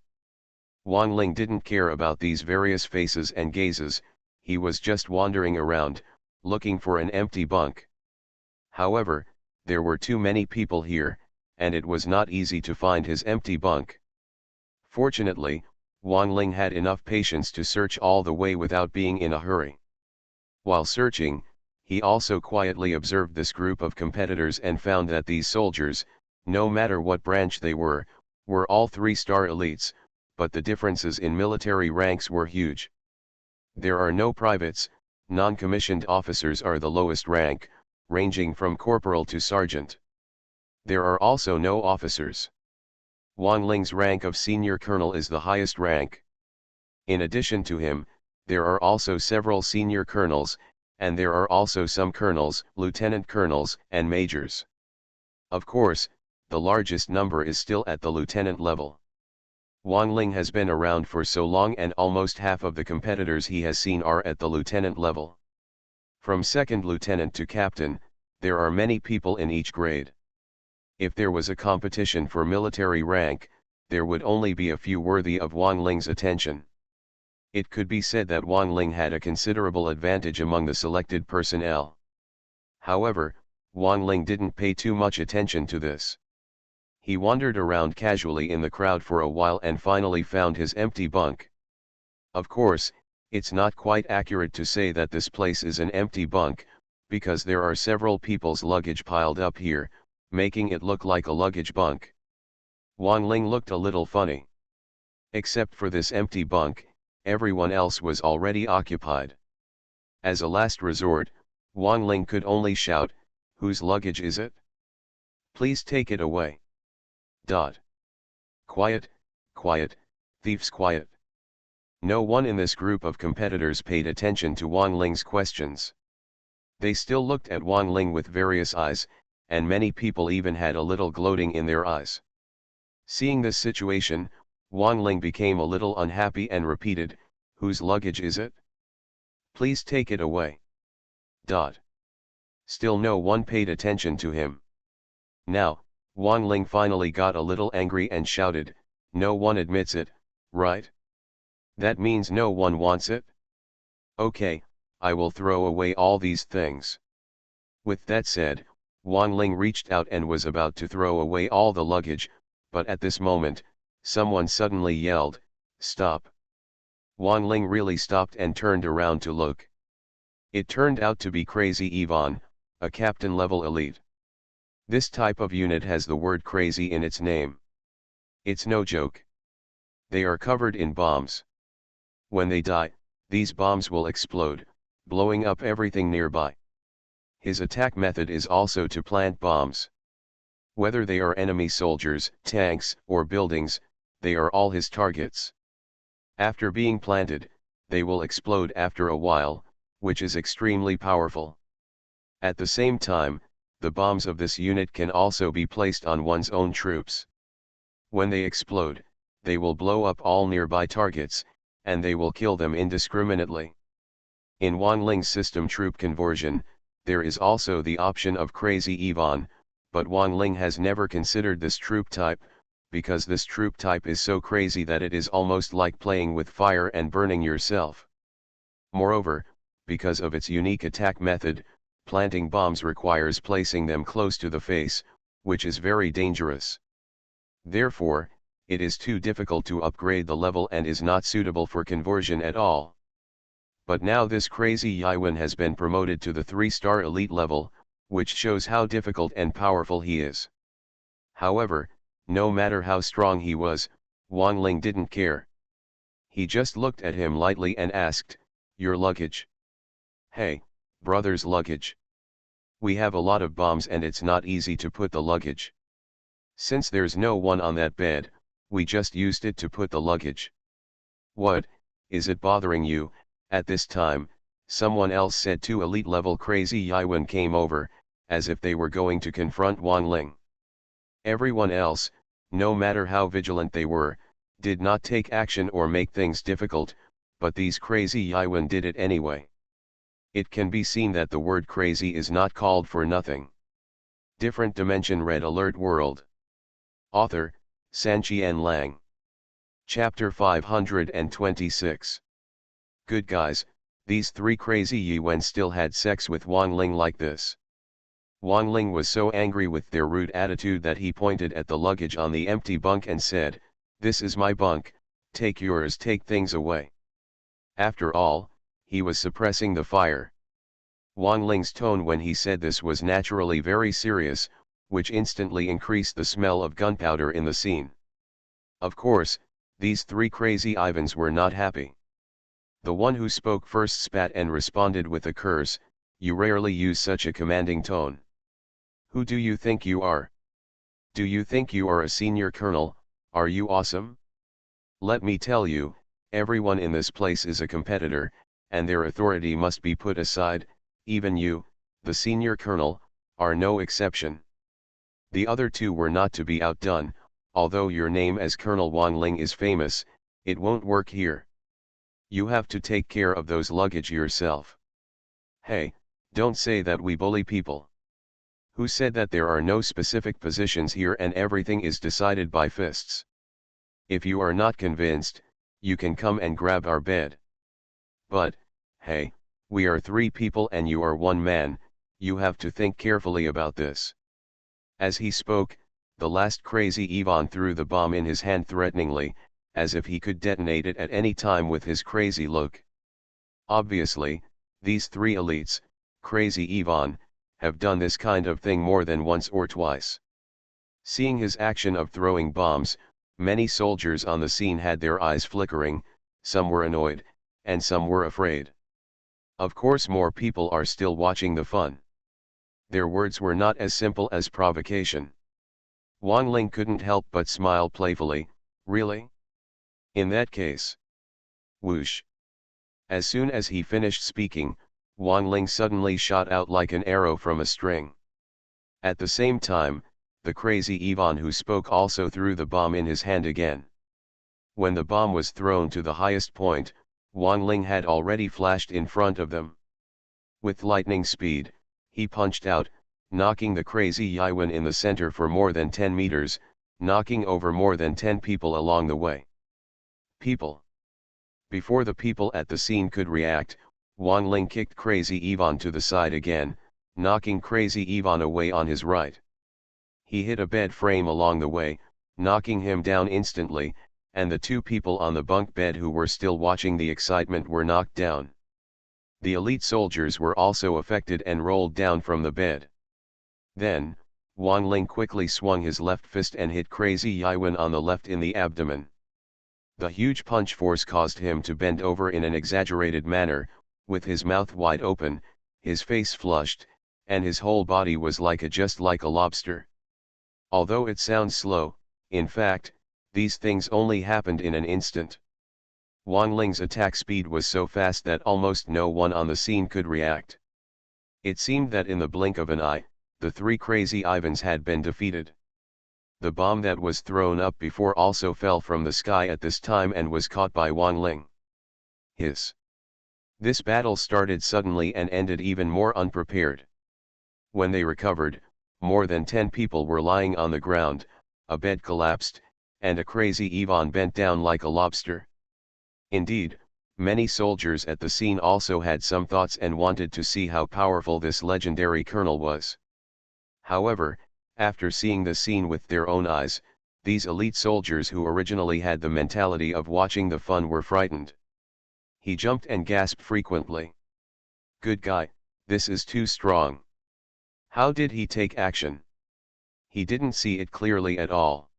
Wang Ling didn't care about these various faces and gazes, he was just wandering around, looking for an empty bunk. However, there were too many people here, and it was not easy to find his empty bunk. Fortunately, Wang Ling had enough patience to search all the way without being in a hurry. While searching, he also quietly observed this group of competitors and found that these soldiers, no matter what branch they were all 3-star elites, but the differences in military ranks were huge. There are no privates, non-commissioned officers are the lowest rank, ranging from corporal to sergeant. There are also no officers. Wang Ling's rank of senior colonel is the highest rank. In addition to him, there are also several senior colonels, and there are also some colonels, lieutenant colonels, and majors. Of course, the largest number is still at the lieutenant level. Wang Ling has been around for so long and almost half of the competitors he has seen are at the lieutenant level. From second lieutenant to captain, there are many people in each grade. If there was a competition for military rank, there would only be a few worthy of Wang Ling's attention. It could be said that Wang Ling had a considerable advantage among the selected personnel. However, Wang Ling didn't pay too much attention to this. He wandered around casually in the crowd for a while and finally found his empty bunk. Of course, it's not quite accurate to say that this place is an empty bunk, because there are several people's luggage piled up here, making it look like a luggage bunk. Wang Ling looked a little funny. Except for this empty bunk, everyone else was already occupied. As a last resort, Wang Ling could only shout, "Whose luggage is it? Please take it away." Quiet, quiet, thieves quiet. No one in this group of competitors paid attention to Wang Ling's questions. They still looked at Wang Ling with various eyes, and many people even had a little gloating in their eyes. Seeing this situation, Wang Ling became a little unhappy and repeated, "Whose luggage is it? Please take it away." Still no one paid attention to him. Now, Wang Ling finally got a little angry and shouted, "No one admits it, right? That means no one wants it? Okay, I will throw away all these things." With that said, Wang Ling reached out and was about to throw away all the luggage, but at this moment, someone suddenly yelled, "Stop!" Wang Ling really stopped and turned around to look. It turned out to be Crazy Ivan, a captain-level elite. This type of unit has the word crazy in its name. It's no joke. They are covered in bombs. When they die, these bombs will explode, blowing up everything nearby. His attack method is also to plant bombs. Whether they are enemy soldiers, tanks, or buildings, they are all his targets. After being planted, they will explode after a while, which is extremely powerful. At the same time, the bombs of this unit can also be placed on one's own troops. When they explode, they will blow up all nearby targets, and they will kill them indiscriminately. In Wang Ling's system troop conversion, there is also the option of Crazy Ivan, but Wang Ling has never considered this troop type, because this troop type is so crazy that it is almost like playing with fire and burning yourself. Moreover, because of its unique attack method, planting bombs requires placing them close to the face, which is very dangerous. Therefore, it is too difficult to upgrade the level and is not suitable for conversion at all. But now this crazy Yaiwen has been promoted to the 3-star elite level, which shows how difficult and powerful he is. However, no matter how strong he was, Wang Ling didn't care. He just looked at him lightly and asked, "Your luggage?" "Hey, brother's luggage. We have a lot of bombs and it's not easy to put the luggage. Since there's no one on that bed, we just used it to put the luggage." "What, is it bothering you?" At this time, someone else said. 2 elite level crazy Yaiwen came over, as if they were going to confront Wang Ling. Everyone else, no matter how vigilant they were, did not take action or make things difficult, but these crazy Yaiwen did it anyway. It can be seen that the word crazy is not called for nothing. Different Dimension Red Alert World. Author, Sanqian Lang. Chapter 526. Good guys, these 3 crazy Yaiwen still had sex with Wang Ling like this. Wang Ling was so angry with their rude attitude that he pointed at the luggage on the empty bunk and said, "This is my bunk, take yours, take things away." After all, he was suppressing the fire. Wang Ling's tone when he said this was naturally very serious, which instantly increased the smell of gunpowder in the scene. Of course, these 3 crazy Ivans were not happy. The one who spoke first spat and responded with a curse, "You rarely use such a commanding tone. Who do you think you are? Do you think you are a senior colonel? Are you awesome? Let me tell you, everyone in this place is a competitor, and their authority must be put aside. Even you, the senior colonel, are no exception. The other 2 were not to be outdone. Although your name as Colonel Wang Ling is famous, it won't work here. You have to take care of those luggage yourself. Hey, don't say that we bully people. Who said that there are no specific positions here and everything is decided by fists? If you are not convinced, you can come and grab our bed. But, hey, we are 3 people and you are 1 man, you have to think carefully about this." As he spoke, the last crazy Ivan threw the bomb in his hand threateningly, as if he could detonate it at any time with his crazy look. Obviously, these 3 elites, crazy Ivan, have done this kind of thing more than once or twice. Seeing his action of throwing bombs, many soldiers on the scene had their eyes flickering, some were annoyed, and some were afraid. Of course more people are still watching the fun. Their words were not as simple as provocation. Wang Ling couldn't help but smile playfully. "Really? In that case." Whoosh. As soon as he finished speaking, Wang Ling suddenly shot out like an arrow from a string. At the same time, the crazy Ivan who spoke also threw the bomb in his hand again. When the bomb was thrown to the highest point, Wang Ling had already flashed in front of them. With lightning speed, he punched out, knocking the crazy Yaiwen in the center for more than 10 meters, knocking over more than 10 people along the way. People. Before the people at the scene could react, Wang Ling kicked crazy Ivan to the side again, knocking crazy Ivan away on his right. He hit a bed frame along the way, knocking him down instantly, and the 2 people on the bunk bed who were still watching the excitement were knocked down. The elite soldiers were also affected and rolled down from the bed. Then, Wang Ling quickly swung his left fist and hit crazy Yaiwen on the left in the abdomen. The huge punch force caused him to bend over in an exaggerated manner, with his mouth wide open, his face flushed, and his whole body was just like a lobster. Although it sounds slow, in fact, these things only happened in an instant. Wang Ling's attack speed was so fast that almost no one on the scene could react. It seemed that in the blink of an eye, the 3 crazy Ivans had been defeated. The bomb that was thrown up before also fell from the sky at this time and was caught by Wang Ling. Hiss. This battle started suddenly and ended even more unprepared. When they recovered, more than 10 people were lying on the ground, a bed collapsed, and a crazy Ivan bent down like a lobster. Indeed, many soldiers at the scene also had some thoughts and wanted to see how powerful this legendary colonel was. However, after seeing the scene with their own eyes, these elite soldiers who originally had the mentality of watching the fun were frightened. He jumped and gasped frequently. Good guy, this is too strong. How did he take action? He didn't see it clearly at all.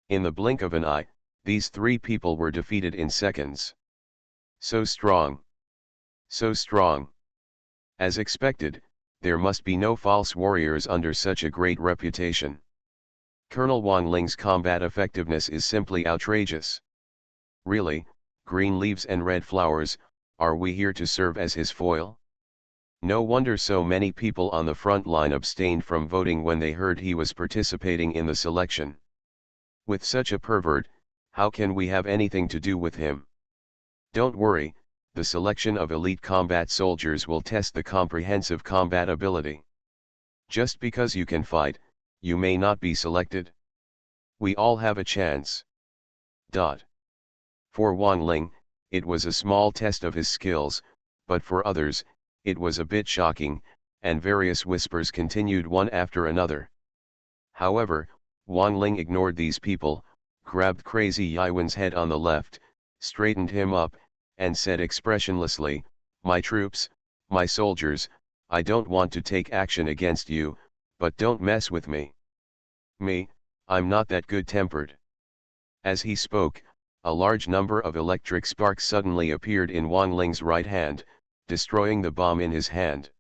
In the blink of an eye, these three people were defeated in seconds. So strong. So strong. As expected, there must be no false warriors under such a great reputation. Colonel Wang Ling's combat effectiveness is simply outrageous. Really, green leaves and red flowers, are we here to serve as his foil? No wonder so many people on the front line abstained from voting when they heard he was participating in the selection. With such a pervert, how can we have anything to do with him? Don't worry, the selection of elite combat soldiers will test the comprehensive combat ability. Just because you can fight, you may not be selected. We all have a chance. For Wang Ling, it was a small test of his skills, but for others, it was a bit shocking, and various whispers continued one after another. However, Wang Ling ignored these people, grabbed Crazy Yaiwen's head on the left, straightened him up, and said expressionlessly, "My troops, my soldiers, I don't want to take action against you, but don't mess with me. Me, I'm not that good-tempered." As he spoke, a large number of electric sparks suddenly appeared in Wang Ling's right hand, destroying the bomb in his hand.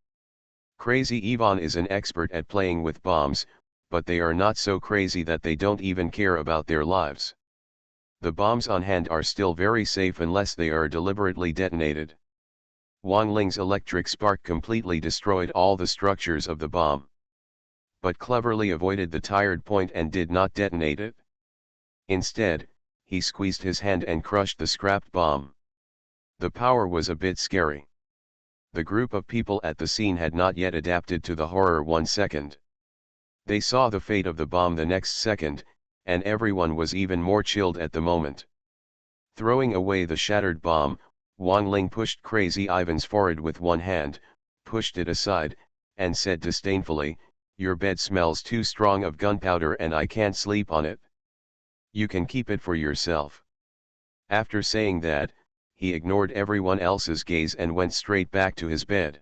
Crazy Ivan is an expert at playing with bombs, but they are not so crazy that they don't even care about their lives. The bombs on hand are still very safe unless they are deliberately detonated. Wang Ling's electric spark completely destroyed all the structures of the bomb, but cleverly avoided the tired point and did not detonate it. Instead, he squeezed his hand and crushed the scrapped bomb. The power was a bit scary. The group of people at the scene had not yet adapted to the horror 1 second. They saw the fate of the bomb the next second, and everyone was even more chilled at the moment. Throwing away the shattered bomb, Wang Ling pushed Crazy Ivan's forehead with one hand, pushed it aside, and said disdainfully, "Your bed smells too strong of gunpowder and I can't sleep on it. You can keep it for yourself." After saying that, he ignored everyone else's gaze and went straight back to his bed.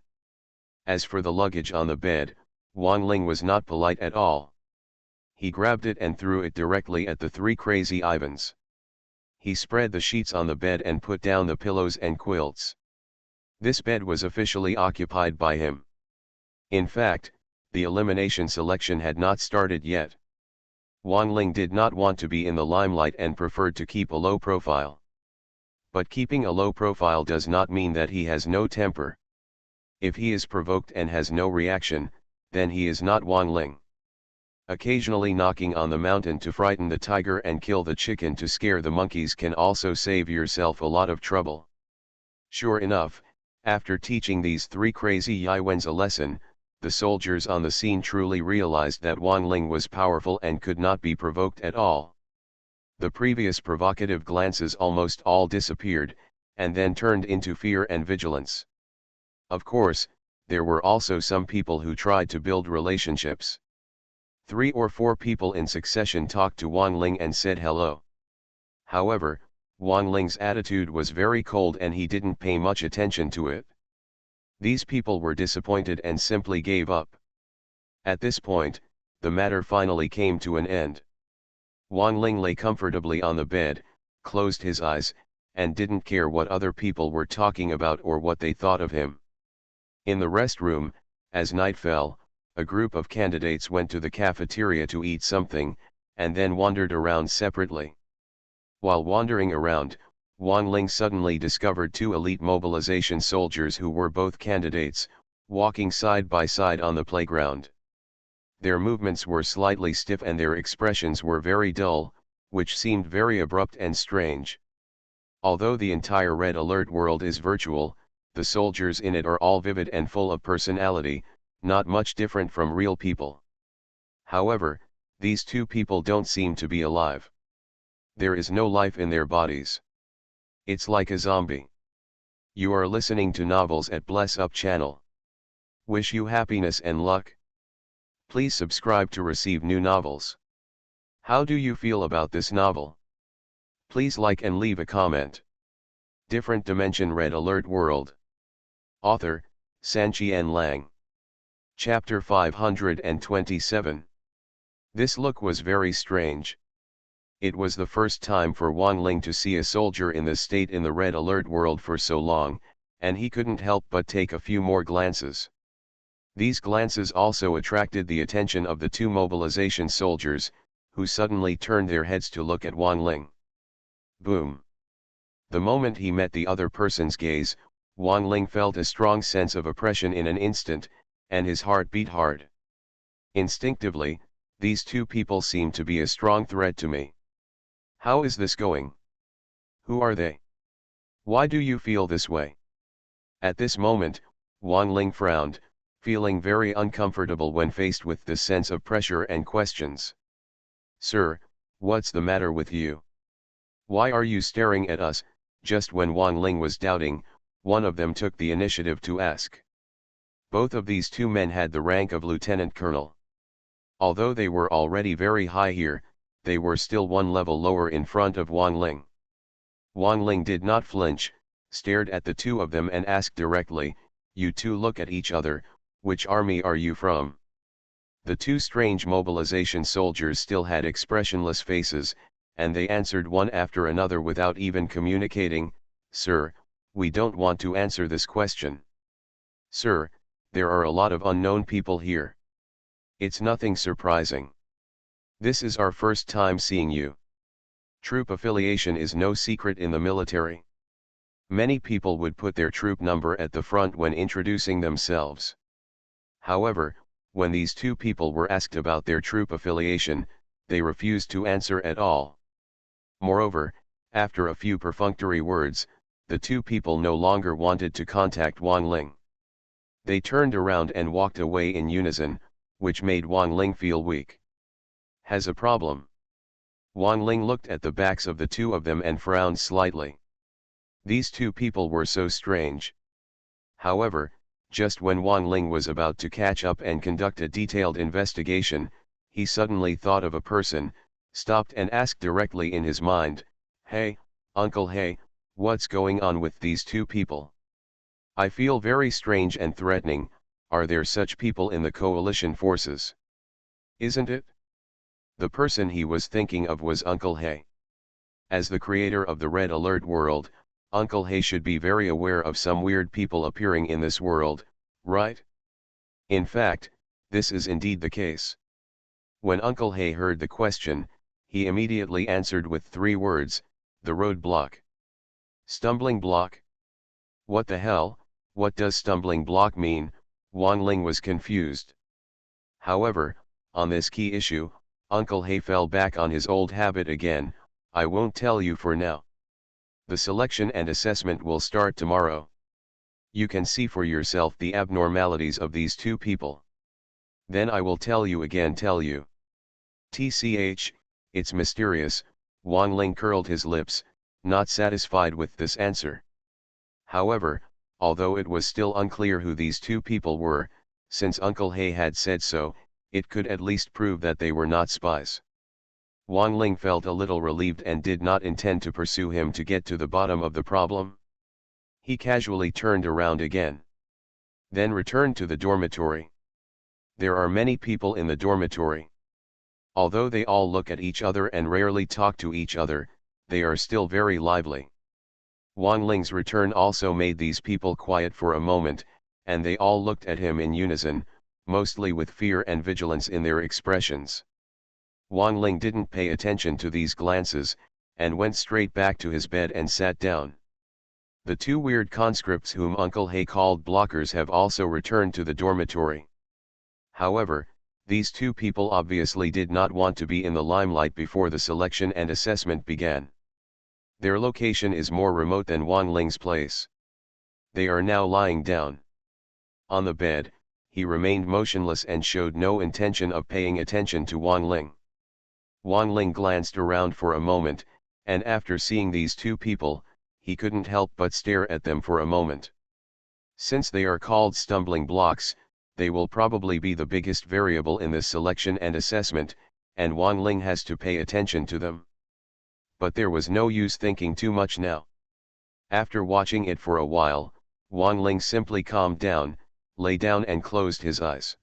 As for the luggage on the bed, Wang Ling was not polite at all. He grabbed it and threw it directly at the three Crazy Ivans. He spread the sheets on the bed and put down the pillows and quilts. This bed was officially occupied by him. In fact, the elimination selection had not started yet. Wang Ling did not want to be in the limelight and preferred to keep a low profile. But keeping a low profile does not mean that he has no temper. If he is provoked and has no reaction, then he is not Wang Ling. Occasionally knocking on the mountain to frighten the tiger and kill the chicken to scare the monkeys can also save yourself a lot of trouble. Sure enough, after teaching these three Crazy Yaiwens a lesson, the soldiers on the scene truly realized that Wang Ling was powerful and could not be provoked at all. The previous provocative glances almost all disappeared, and then turned into fear and vigilance. Of course, there were also some people who tried to build relationships. 3 or 4 people in succession talked to Wang Ling and said hello. However, Wang Ling's attitude was very cold and he didn't pay much attention to it. These people were disappointed and simply gave up. At this point, the matter finally came to an end. Wang Ling lay comfortably on the bed, closed his eyes, and didn't care what other people were talking about or what they thought of him. In the rest room, as night fell, a group of candidates went to the cafeteria to eat something, and then wandered around separately. While wandering around, Wang Ling suddenly discovered 2 elite mobilization soldiers who were both candidates, walking side by side on the playground. Their movements were slightly stiff and their expressions were very dull, which seemed very abrupt and strange. Although the entire Red Alert world is virtual, the soldiers in it are all vivid and full of personality, not much different from real people. However, these 2 people don't seem to be alive. There is no life in their bodies. It's like a zombie. You are listening to Novels at Bless Up channel. Wish you happiness and luck. Please subscribe to receive new novels. How do you feel about this novel? Please like and leave a comment. Different Dimension Red Alert World. Author, Sanqian Lang. Chapter 527. This look was very strange. It was the first time for Wang Ling to see a soldier in this state in the Red Alert World for so long, and he couldn't help but take a few more glances. These glances also attracted the attention of the two mobilization soldiers, who suddenly turned their heads to look at Wang Ling. Boom! The moment he met the other person's gaze, Wang Ling felt a strong sense of oppression in an instant, and his heart beat hard. Instinctively, these two people seem to be a strong threat to me. How is this going? Who are they? Why do you feel this way? At this moment, Wang Ling frowned, feeling very uncomfortable when faced with this sense of pressure and questions. Sir, what's the matter with you? Why are you staring at us? Just when Wang Ling was doubting, one of them took the initiative to ask. Both of these two men had the rank of lieutenant colonel. Although they were already very high here, they were still one level lower in front of Wang Ling. Wang Ling did not flinch, stared at the two of them and asked directly, "You two look at each other, which army are you from?" The two strange mobilization soldiers still had expressionless faces, and they answered one after another without even communicating, "Sir, we don't want to answer this question. Sir, there are a lot of unknown people here. It's nothing surprising. This is our first time seeing you. Troop affiliation is no secret in the military. Many people would put their troop number at the front when introducing themselves. However, when these two people were asked about their troop affiliation, they refused to answer at all. Moreover, after a few perfunctory words, the two people no longer wanted to contact Wang Ling. They turned around and walked away in unison, which made Wang Ling feel weak. Has a problem? Wang Ling looked at the backs of the two of them and frowned slightly. These two people were so strange. However, just when Wang Ling was about to catch up and conduct a detailed investigation, he suddenly thought of a person, stopped and asked directly in his mind, "Hey, Uncle Hey, what's going on with these two people? I feel very strange and threatening. Are there such people in the coalition forces? Isn't it?" The person he was thinking of was Uncle Hey. As the creator of the Red Alert world, Uncle Hey should be very aware of some weird people appearing in this world, right? In fact, this is indeed the case. When Uncle Hey heard the question, he immediately answered with 3 words, "The roadblock." Stumbling block? What the hell, what does stumbling block mean? Wang Ling was confused. However, on this key issue, Uncle Hey fell back on his old habit again, "I won't tell you for now. The selection and assessment will start tomorrow. You can see for yourself the abnormalities of these two people. Then I will tell you again tell you." "Tch, it's mysterious," Wang Ling curled his lips, not satisfied with this answer. However, although it was still unclear who these two people were, since Uncle Hey had said so, it could at least prove that they were not spies. Wang Ling felt a little relieved and did not intend to pursue him to get to the bottom of the problem. He casually turned around again. Then returned to the dormitory. There are many people in the dormitory. Although they all look at each other and rarely talk to each other, they are still very lively. Wang Ling's return also made these people quiet for a moment, and they all looked at him in unison, mostly with fear and vigilance in their expressions. Wang Ling didn't pay attention to these glances, and went straight back to his bed and sat down. The two weird conscripts whom Uncle Hey called blockers have also returned to the dormitory. However, these two people obviously did not want to be in the limelight before the selection and assessment began. Their location is more remote than Wang Ling's place. They are now lying down. On the bed, he remained motionless and showed no intention of paying attention to Wang Ling. Wang Ling glanced around for a moment, and after seeing these two people, he couldn't help but stare at them for a moment. Since they are called stumbling blocks, they will probably be the biggest variable in this selection and assessment, and Wang Ling has to pay attention to them. But there was no use thinking too much now. After watching it for a while, Wang Ling simply calmed down, lay down and closed his eyes.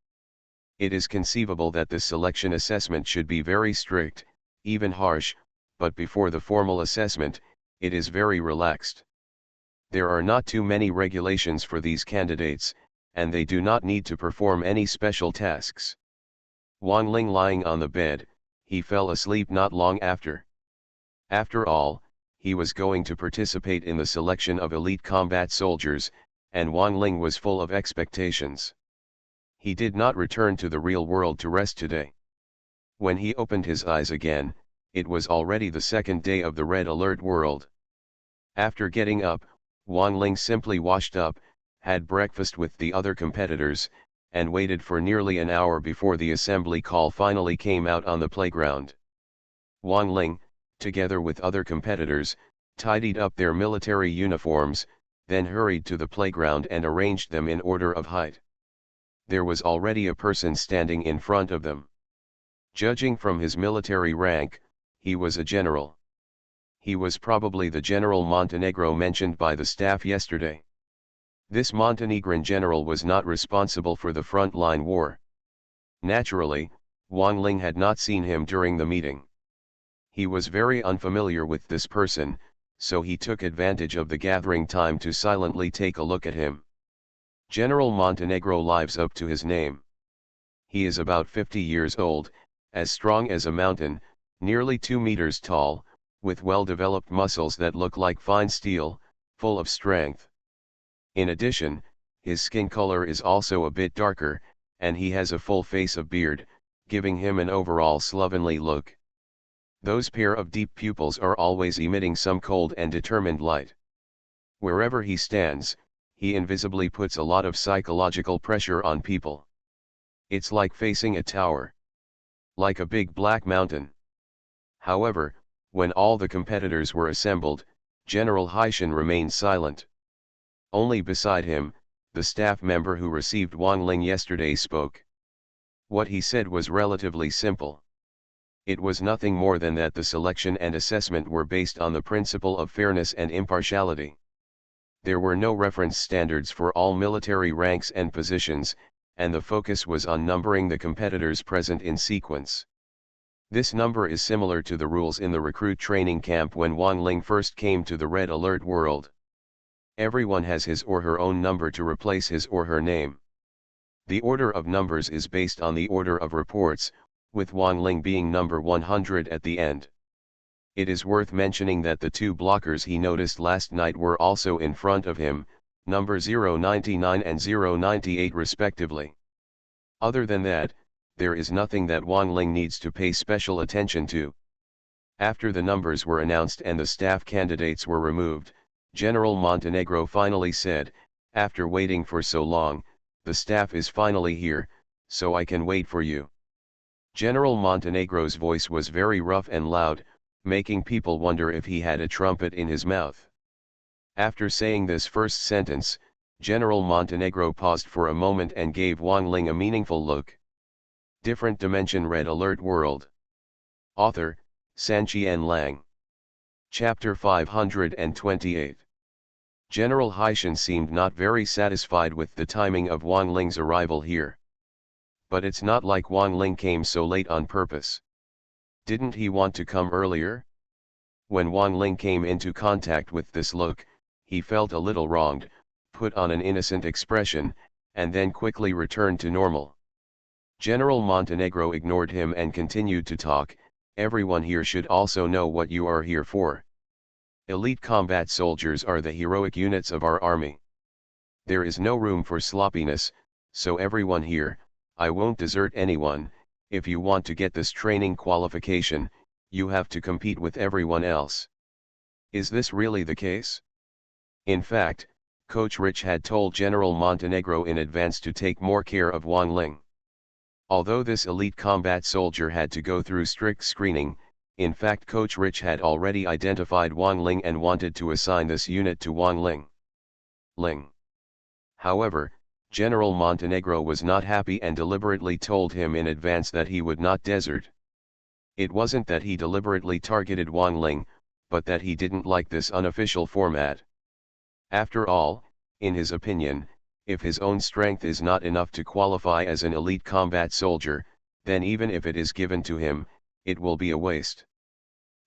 It is conceivable that the selection assessment should be very strict, even harsh, but before the formal assessment, it is very relaxed. There are not too many regulations for these candidates, and they do not need to perform any special tasks. Wang Ling lying on the bed, he fell asleep not long after. After all, he was going to participate in the selection of elite combat soldiers, and Wang Ling was full of expectations. He did not return to the real world to rest today. When he opened his eyes again, it was already the second day of the red alert world. After getting up, Wang Ling simply washed up, had breakfast with the other competitors, and waited for nearly an hour before the assembly call finally came out on the playground. Wang Ling, together with other competitors, tidied up their military uniforms, then hurried to the playground and arranged them in order of height. There was already a person standing in front of them. Judging from his military rank, he was a general. He was probably the General Montenegro mentioned by the staff yesterday. This Montenegrin general was not responsible for the front-line war. Naturally, Wang Ling had not seen him during the meeting. He was very unfamiliar with this person, so he took advantage of the gathering time to silently take a look at him. General Montenegro lives up to his name. He is about 50 years old, as strong as a mountain, nearly 2 meters tall, with well-developed muscles that look like fine steel, full of strength. In addition, his skin color is also a bit darker, and he has a full face of beard, giving him an overall slovenly look. Those pair of deep pupils are always emitting some cold and determined light. Wherever he stands, he invisibly puts a lot of psychological pressure on people. It's like facing a tower. Like a big black mountain. However, when all the competitors were assembled, General Haishan remained silent. Only beside him, the staff member who received Wang Ling yesterday spoke. What he said was relatively simple. It was nothing more than that the selection and assessment were based on the principle of fairness and impartiality. There were no reference standards for all military ranks and positions, and the focus was on numbering the competitors present in sequence. This number is similar to the rules in the recruit training camp when Wang Ling first came to the red alert world. Everyone has his or her own number to replace his or her name. The order of numbers is based on the order of reports, with Wang Ling being number 100 at the end. It is worth mentioning that the two blockers he noticed last night were also in front of him, number 099 and 098 respectively. Other than that, there is nothing that Wang Ling needs to pay special attention to. After the numbers were announced and the staff candidates were removed, General Montenegro finally said, "After waiting for so long, the staff is finally here, so I can wait for you." General Montenegro's voice was very rough and loud, making people wonder if he had a trumpet in his mouth. After saying this first sentence, General Montenegro paused for a moment and gave Wang Ling a meaningful look. Different Dimension Red Alert World. Author, Sanqian Lang. Chapter 528. General Haishan seemed not very satisfied with the timing of Wang Ling's arrival here. But it's not like Wang Ling came so late on purpose. Didn't he want to come earlier? When Wang Ling came into contact with this look, he felt a little wronged, put on an innocent expression, and then quickly returned to normal. General Montenegro ignored him and continued to talk. "Everyone here should also know what you are here for. Elite combat soldiers are the heroic units of our army. There is no room for sloppiness, so everyone here, I won't desert anyone. If you want to get this training qualification, you have to compete with everyone else." Is this really the case? In fact, PoortoRich had told General Montenegro in advance to take more care of Wang Ling. Although this elite combat soldier had to go through strict screening, in fact PoortoRich had already identified Wang Ling and wanted to assign this unit to Wang Ling. However, General Montenegro was not happy and deliberately told him in advance that he would not desert. It wasn't that he deliberately targeted Wang Ling, but that he didn't like this unofficial format. After all, in his opinion, if his own strength is not enough to qualify as an elite combat soldier, then even if it is given to him, it will be a waste.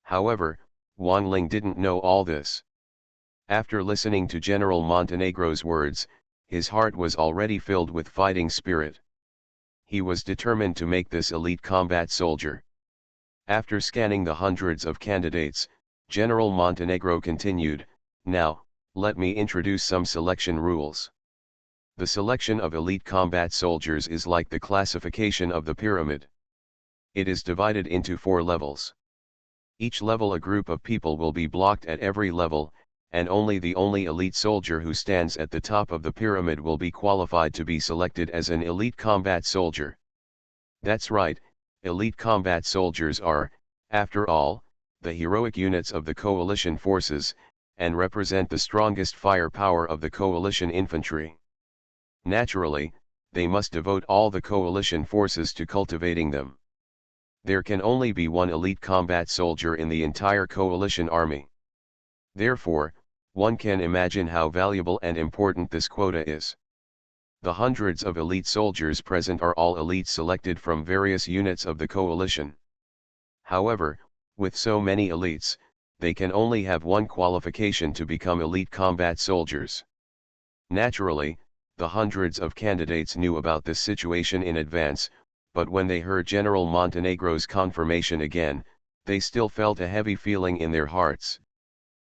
However, Wang Ling didn't know all this. After listening to General Montenegro's words, his heart was already filled with fighting spirit. He was determined to make this elite combat soldier. After scanning the hundreds of candidates, General Montenegro continued, "Now, let me introduce some selection rules. The selection of elite combat soldiers is like the classification of the pyramid. It is divided into 4 levels. Each level a group of people will be blocked at every level, and only the elite soldier who stands at the top of the pyramid will be qualified to be selected as an elite combat soldier. That's right, elite combat soldiers are, after all, the heroic units of the coalition forces, and represent the strongest firepower of the coalition infantry. Naturally, they must devote all the coalition forces to cultivating them. There can only be one elite combat soldier in the entire coalition army. Therefore, one can imagine how valuable and important this quota is. The hundreds of elite soldiers present are all elites selected from various units of the coalition. However, with so many elites, they can only have one qualification to become elite combat soldiers. Naturally, the hundreds of candidates knew about this situation in advance, but when they heard General Montenegro's confirmation again, they still felt a heavy feeling in their hearts.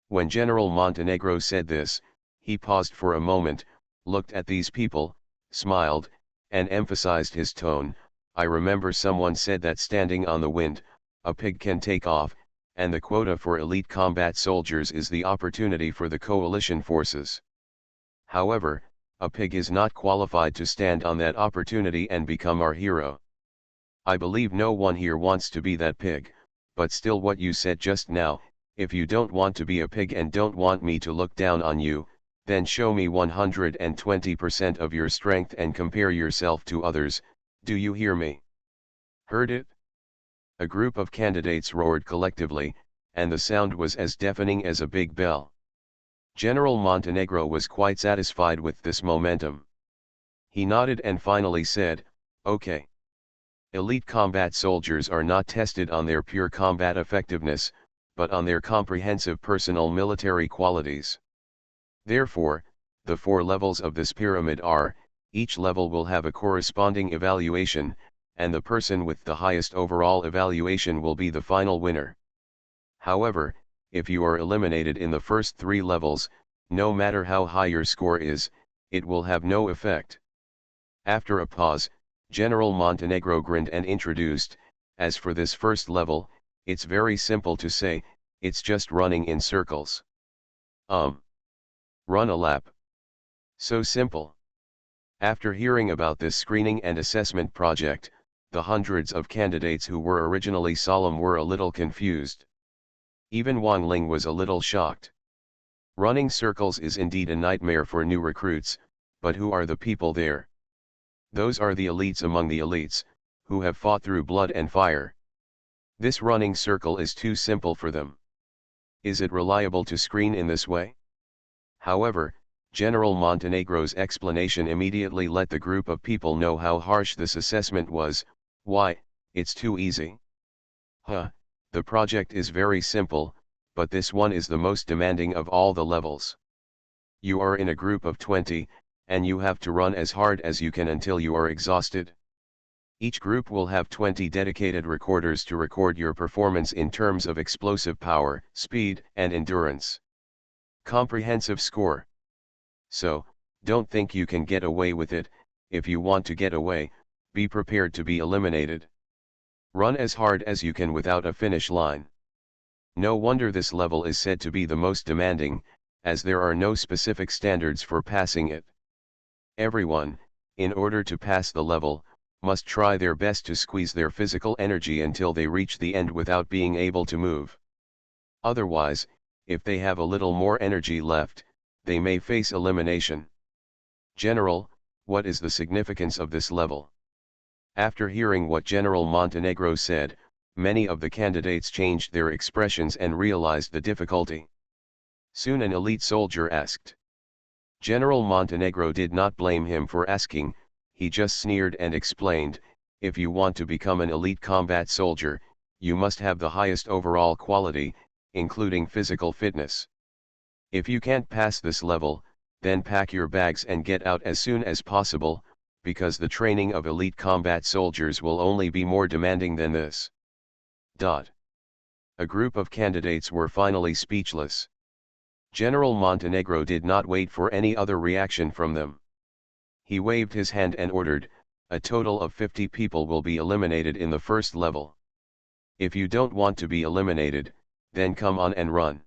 When General Montenegro said this, he paused for a moment, looked at these people, smiled, and emphasized his tone. "I remember someone said that standing on the wind, a pig can take off, and the quota for elite combat soldiers is the opportunity for the coalition forces. However, a pig is not qualified to stand on that opportunity and become our hero. I believe no one here wants to be that pig, but still what you said just now, if you don't want to be a pig and don't want me to look down on you, then show me 120% of your strength and compare yourself to others, do you hear me?" Heard it? A group of candidates roared collectively, and the sound was as deafening as a big bell. General Montenegro was quite satisfied with this momentum. He nodded and finally said, "Okay. Elite combat soldiers are not tested on their pure combat effectiveness, but on their comprehensive personal military qualities. Therefore, the 4 levels of this pyramid are, each level will have a corresponding evaluation, and the person with the highest overall evaluation will be the final winner. However, if you are eliminated in the first 3 levels, no matter how high your score is, it will have no effect." After a pause, General Montenegro grinned and introduced, "As for this first level, it's very simple to say, it's just running in circles. Run a lap. So simple." After hearing about this screening and assessment project, the hundreds of candidates who were originally solemn were a little confused. Even Wang Ling was a little shocked. Running circles is indeed a nightmare for new recruits, but who are the people there? Those are the elites among the elites, who have fought through blood and fire. This running circle is too simple for them. Is it reliable to screen in this way? However, General Montenegro's explanation immediately let the group of people know how harsh this assessment was. "Why, it's too easy. The project is very simple, but this one is the most demanding of all the levels. You are in a group of 20, and you have to run as hard as you can until you are exhausted. Each group will have 20 dedicated recorders to record your performance in terms of explosive power, speed, and endurance. Comprehensive score. So, don't think you can get away with it. If you want to get away, be prepared to be eliminated. Run as hard as you can without a finish line." No wonder this level is said to be the most demanding, as there are no specific standards for passing it. Everyone, in order to pass the level, must try their best to squeeze their physical energy until they reach the end without being able to move. Otherwise, if they have a little more energy left, they may face elimination. "General, what is the significance of this level?" After hearing what General Montenegro said, many of the candidates changed their expressions and realized the difficulty. Soon an elite soldier asked, General Montenegro did not blame him for asking, he just sneered and explained, if you want to become an elite combat soldier, you must have the highest overall quality, including physical fitness. If you can't pass this level, then pack your bags and get out as soon as possible, because the training of elite combat soldiers will only be more demanding than this. A group of candidates were finally speechless. General Montenegro did not wait for any other reaction from them. He waved his hand and ordered, a total of 50 people will be eliminated in the first level. If you don't want to be eliminated, then come on and run.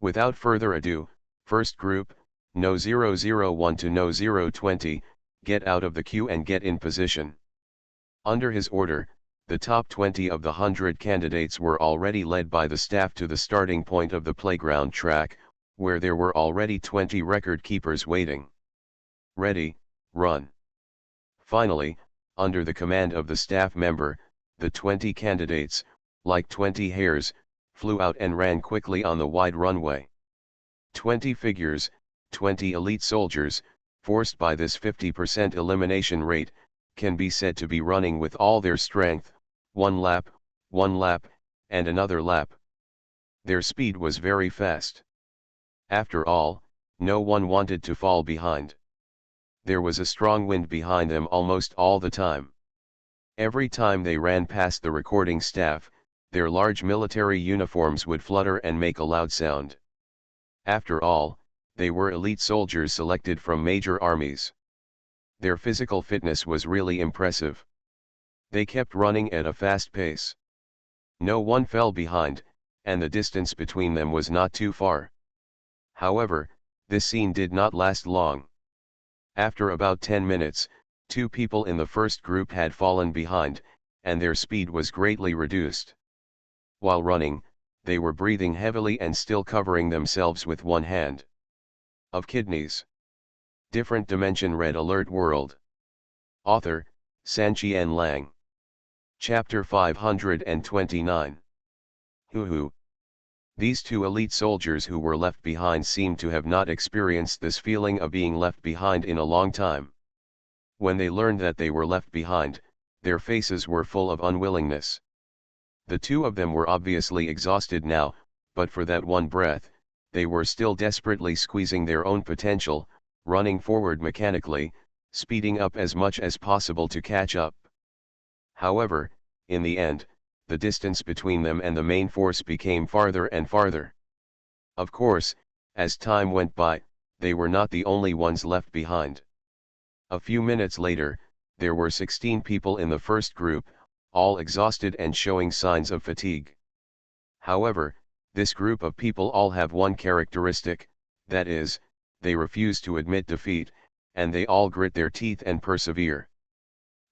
Without further ado, first group, No 001 to No 020, get out of the queue and get in position. Under his order, the top 20 of the 100 candidates were already led by the staff to the starting point of the playground track, where there were already 20 record keepers waiting. Ready, run. Finally, under the command of the staff member, the 20 candidates, like 20 hares, flew out and ran quickly on the wide runway. 20 figures, 20 elite soldiers, forced by this 50% elimination rate, can be said to be running with all their strength, one lap, and another lap. Their speed was very fast. After all, no one wanted to fall behind. There was a strong wind behind them almost all the time. Every time they ran past the recording staff, their large military uniforms would flutter and make a loud sound. After all, they were elite soldiers selected from major armies. Their physical fitness was really impressive. They kept running at a fast pace. No one fell behind, and the distance between them was not too far. However, this scene did not last long. After about 10 minutes, 2 people in the first group had fallen behind, and their speed was greatly reduced. While running, they were breathing heavily and still covering themselves with one hand. Of kidneys. Different Dimension Red Alert World. Author, Sanqian Lang. Chapter 529. Hoo. These 2 elite soldiers who were left behind seemed to have not experienced this feeling of being left behind in a long time. When they learned that they were left behind, their faces were full of unwillingness. The 2 of them were obviously exhausted now, but for that one breath, they were still desperately squeezing their own potential, running forward mechanically, speeding up as much as possible to catch up. However, in the end, the distance between them and the main force became farther and farther. Of course, as time went by, they were not the only ones left behind. A few minutes later, there were 16 people in the first group, all exhausted and showing signs of fatigue. However, this group of people all have one characteristic, that is, they refuse to admit defeat, and they all grit their teeth and persevere.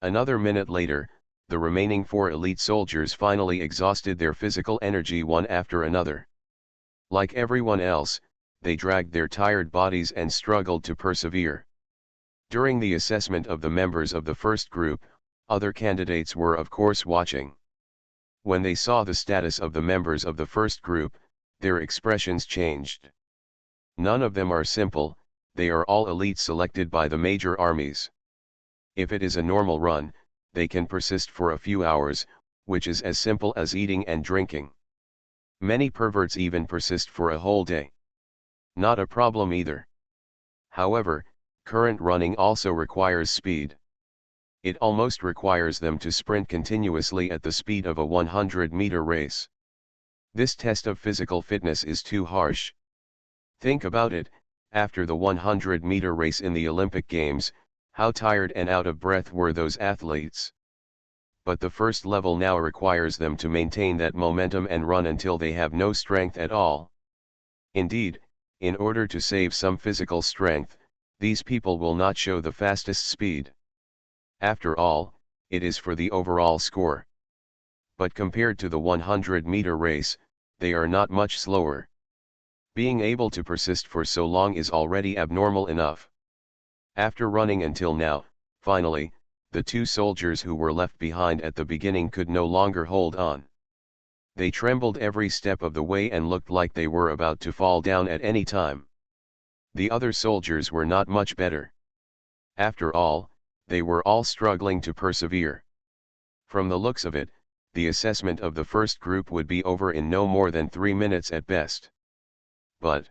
Another minute later, the remaining 4 elite soldiers finally exhausted their physical energy one after another. Like everyone else, they dragged their tired bodies and struggled to persevere. During the assessment of the members of the first group, other candidates were of course watching. When they saw the status of the members of the first group, their expressions changed. None of them are simple, they are all elites selected by the major armies. If it is a normal run, they can persist for a few hours, which is as simple as eating and drinking. Many perverts even persist for a whole day. Not a problem either. However, current running also requires speed. It almost requires them to sprint continuously at the speed of a 100-meter race. This test of physical fitness is too harsh. Think about it, after the 100-meter race in the Olympic Games, how tired and out of breath were those athletes. But the first level now requires them to maintain that momentum and run until they have no strength at all. Indeed, in order to save some physical strength, these people will not show the fastest speed. After all, it is for the overall score. But compared to the 100-meter race, they are not much slower. Being able to persist for so long is already abnormal enough. After running until now, finally, the 2 soldiers who were left behind at the beginning could no longer hold on. They trembled every step of the way and looked like they were about to fall down at any time. The other soldiers were not much better. After all, they were all struggling to persevere. From the looks of it, the assessment of the first group would be over in no more than 3 minutes at best. But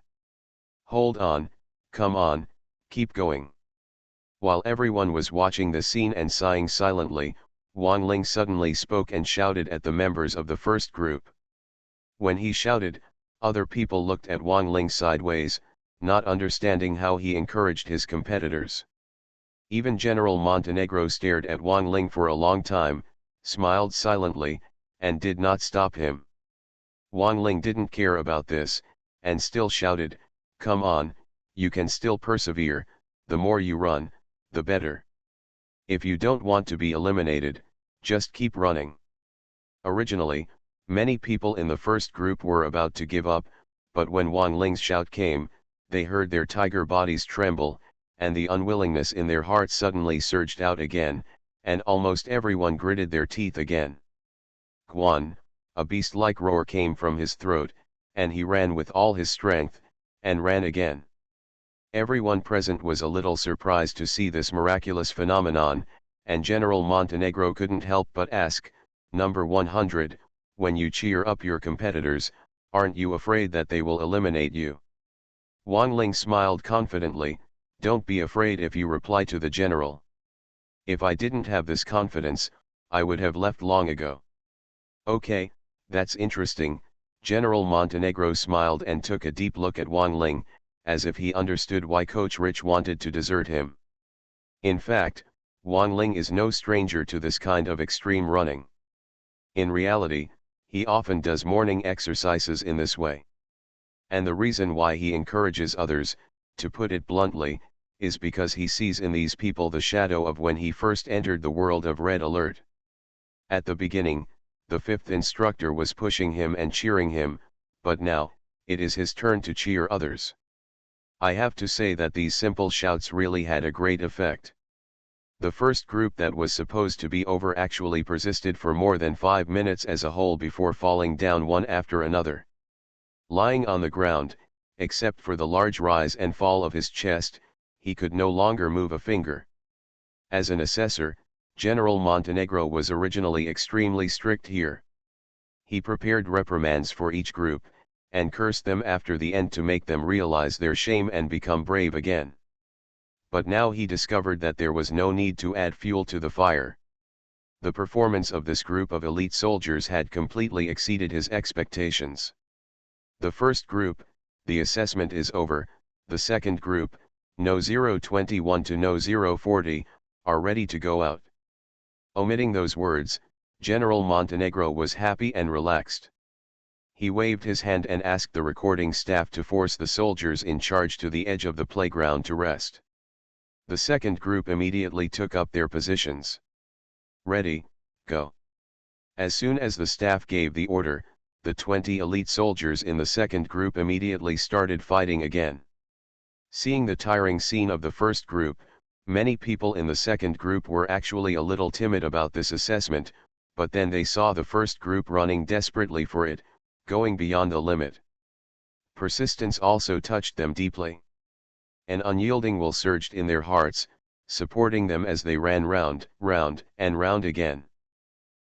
hold on, come on, keep going. While everyone was watching the scene and sighing silently, Wang Ling suddenly spoke and shouted at the members of the first group. When he shouted, other people looked at Wang Ling sideways, not understanding how he encouraged his competitors. Even General Montenegro stared at Wang Ling for a long time, smiled silently, and did not stop him. Wang Ling didn't care about this, and still shouted, "Come on, you can still persevere, the more you run, the better. If you don't want to be eliminated, just keep running." Originally, many people in the first group were about to give up, but when Wang Ling's shout came, they heard their tiger bodies tremble, and the unwillingness in their hearts suddenly surged out again, and almost everyone gritted their teeth again. Guan, a beast-like roar came from his throat, and he ran with all his strength, and ran again. Everyone present was a little surprised to see this miraculous phenomenon, and General Montenegro couldn't help but ask, "Number 100, when you cheer up your competitors, aren't you afraid that they will eliminate you?" Wang Ling smiled confidently, "Don't be afraid if you reply to the general. If I didn't have this confidence, I would have left long ago." "Okay, that's interesting." General Montenegro smiled and took a deep look at Wang Ling, as if he understood why PoortoRich wanted to desert him. In fact, Wang Ling is no stranger to this kind of extreme running. In reality, he often does morning exercises in this way. And the reason why he encourages others, to put it bluntly, is because he sees in these people the shadow of when he first entered the world of Red Alert. At the beginning, the fifth instructor was pushing him and cheering him, but now, it is his turn to cheer others. I have to say that these simple shouts really had a great effect. The first group that was supposed to be over actually persisted for more than 5 minutes as a whole before falling down one after another. Lying on the ground, except for the large rise and fall of his chest, he could no longer move a finger. As an assessor, General Montenegro was originally extremely strict here. He prepared reprimands for each group, and cursed them after the end to make them realize their shame and become brave again. But now he discovered that there was no need to add fuel to the fire. The performance of this group of elite soldiers had completely exceeded his expectations. The first group, the assessment is over. The second group, No 021 to No 040, are ready to go out. Omitting those words, General Montenegro was happy and relaxed. He waved his hand and asked the recording staff to force the soldiers in charge to the edge of the playground to rest. The second group immediately took up their positions. "Ready, go." As soon as the staff gave the order, the 20 elite soldiers in the second group immediately started fighting again. Seeing the tiring scene of the first group, many people in the second group were actually a little timid about this assessment, but then they saw the first group running desperately for it, going beyond the limit. Persistence also touched them deeply. An unyielding will surged in their hearts, supporting them as they ran round, and round again.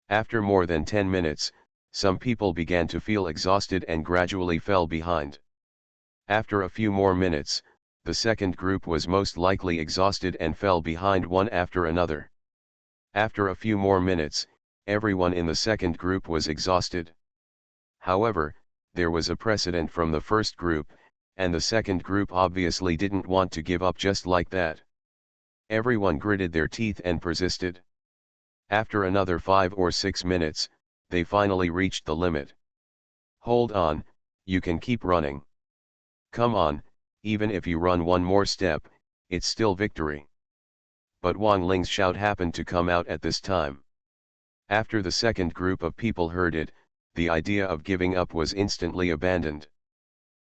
After more than 10 minutes, some people began to feel exhausted and gradually fell behind. After a few more minutes, the second group was most likely exhausted and fell behind one after another. After a few more minutes, everyone in the second group was exhausted. However, there was a precedent from the first group, and the second group obviously didn't want to give up just like that. Everyone gritted their teeth and persisted. After another 5 or 6 minutes, they finally reached the limit. "Hold on, you can keep running. Come on, even if you run one more step, it's still victory." But Wang Ling's shout happened to come out at this time. After the second group of people heard it, the idea of giving up was instantly abandoned.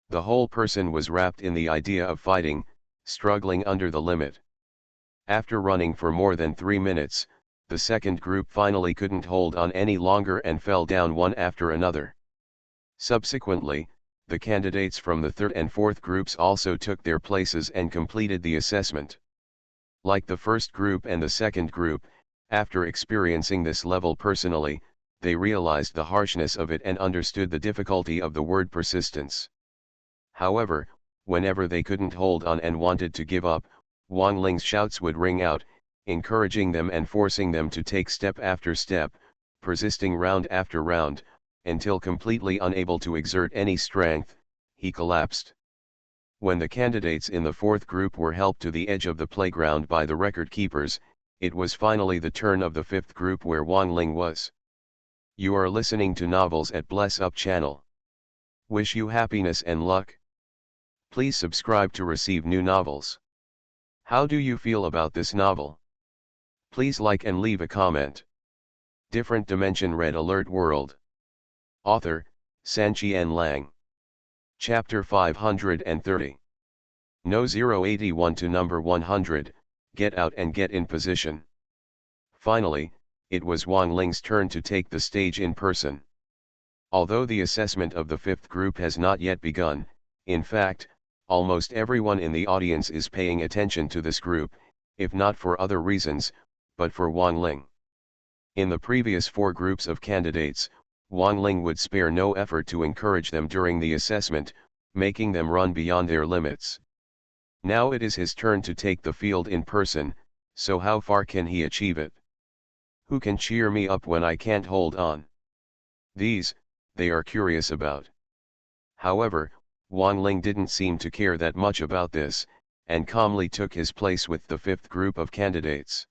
The whole person was wrapped in the idea of fighting, struggling under the limit. After running for more than 3 minutes, the second group finally couldn't hold on any longer and fell down one after another. Subsequently, the candidates from the third and fourth groups also took their places and completed the assessment. Like the first group and the second group, after experiencing this level personally, they realized the harshness of it and understood the difficulty of the word persistence. However, whenever they couldn't hold on and wanted to give up, Wang Ling's shouts would ring out, encouraging them and forcing them to take step after step, persisting round after round, until completely unable to exert any strength, he collapsed. When the candidates in the fourth group were helped to the edge of the playground by the record keepers, it was finally the turn of the fifth group where Wang Ling was. You are listening to Novels at Bless Up channel. Wish you happiness and luck. Please subscribe to receive new novels. How do you feel about this novel? Please like and leave a comment. Different Dimension Red Alert World. Author, Sanqian Lang. Chapter 530. No 081 to number 100, get out and get in position. Finally, it was Wang Ling's turn to take the stage in person. Although the assessment of the fifth group has not yet begun, in fact, almost everyone in the audience is paying attention to this group, if not for other reasons, but for Wang Ling. In the previous four groups of candidates, Wang Ling would spare no effort to encourage them during the assessment, making them run beyond their limits. Now it is his turn to take the field in person, so how far can he achieve it? Who can cheer me up when I can't hold on? They are curious about. However, Wang Ling didn't seem to care that much about this, and calmly took his place with the fifth group of candidates.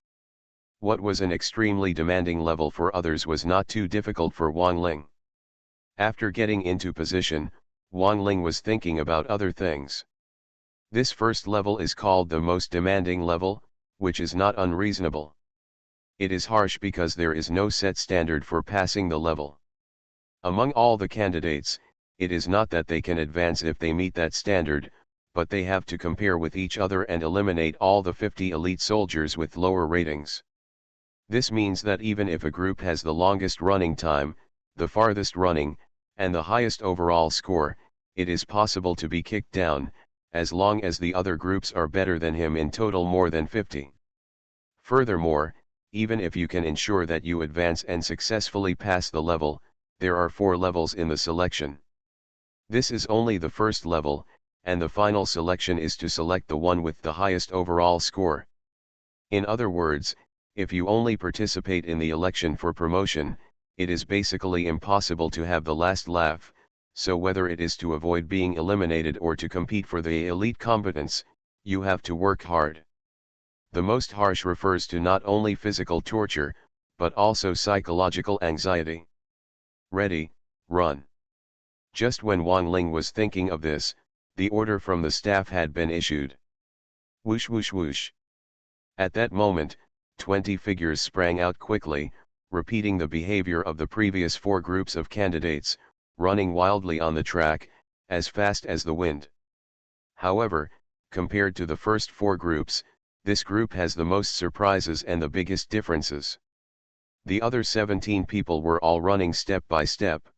What was an extremely demanding level for others was not too difficult for Wang Ling. After getting into position, Wang Ling was thinking about other things. This first level is called the most demanding level, which is not unreasonable. It is harsh because there is no set standard for passing the level. Among all the candidates, it is not that they can advance if they meet that standard, but they have to compare with each other and eliminate all the 50 elite soldiers with lower ratings. This means that even if a group has the longest running time, the farthest running, and the highest overall score, it is possible to be kicked down, as long as the other groups are better than him in total more than 50. Furthermore, even if you can ensure that you advance and successfully pass the level, there are 4 levels in the selection. This is only the first level, and the final selection is to select the one with the highest overall score. In other words, if you only participate in the election for promotion, it is basically impossible to have the last laugh, so whether it is to avoid being eliminated or to compete for the elite competence, you have to work hard. The most harsh refers to not only physical torture, but also psychological anxiety. Ready, run. Just when Wang Ling was thinking of this, the order from the staff had been issued. Whoosh whoosh whoosh. At that moment, 20 figures sprang out quickly, repeating the behavior of the previous 4 groups of candidates, running wildly on the track, as fast as the wind. However, compared to the first 4 groups, this group has the most surprises and the biggest differences. The other 17 people were all running step by step.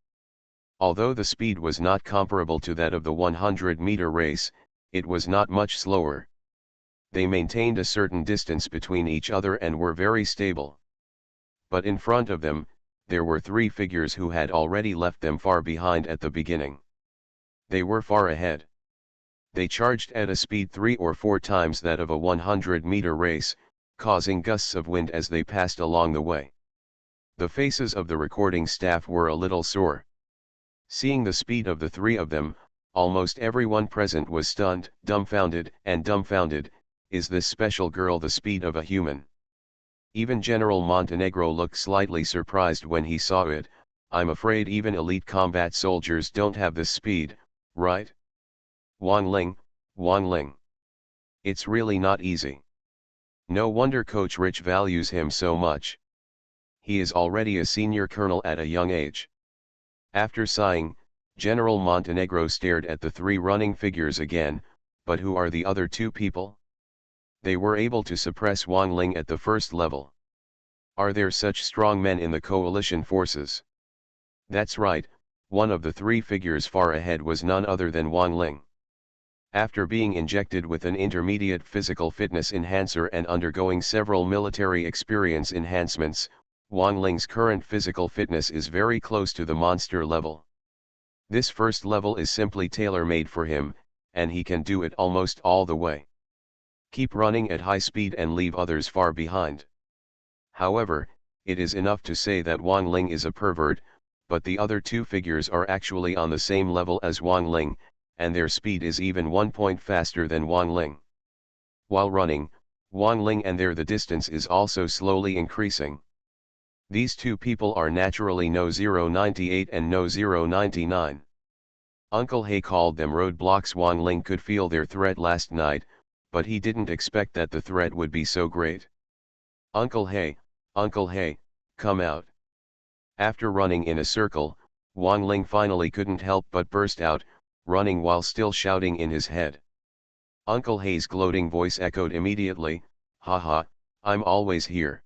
Although the speed was not comparable to that of the 100-meter race, it was not much slower. They maintained a certain distance between each other and were very stable. But in front of them, there were 3 figures who had already left them far behind at the beginning. They were far ahead. They charged at a speed 3 or 4 times that of a 100-meter race, causing gusts of wind as they passed along the way. The faces of the recording staff were a little sore. Seeing the speed of the 3 of them, almost everyone present was stunned, dumbfounded. Is this special girl the speed of a human? Even General Montenegro looked slightly surprised when he saw it. I'm afraid even elite combat soldiers don't have this speed, right? Wang Ling. It's really not easy. No wonder Coach Rich values him so much. He is already a senior colonel at a young age. After sighing, General Montenegro stared at the 3 running figures again, but who are the other 2 people? They were able to suppress Wang Ling at the first level. Are there such strong men in the coalition forces? That's right, One of the three figures far ahead was none other than Wang Ling. After being injected with an intermediate physical fitness enhancer and undergoing several military experience enhancements, Wang Ling's current physical fitness is very close to the monster level. This first level is simply tailor-made for him, and he can do it almost all the way. Keep running at high speed and leave others far behind. However, it is enough to say that Wang Ling is a pervert, but the other two figures are actually on the same level as Wang Ling, and their speed is even 1 point faster than Wang Ling. While running, Wang Ling and the distance is also slowly increasing. These two people are naturally No 098 and No 099. Uncle Hay called them roadblocks. Wang Ling could feel their threat last night, but he didn't expect that the threat would be so great. Uncle Hay, come out. After running in a circle, Wang Ling finally couldn't help but burst out, running while still shouting in his head. Uncle Hay's gloating voice echoed immediately, "Haha, I'm always here.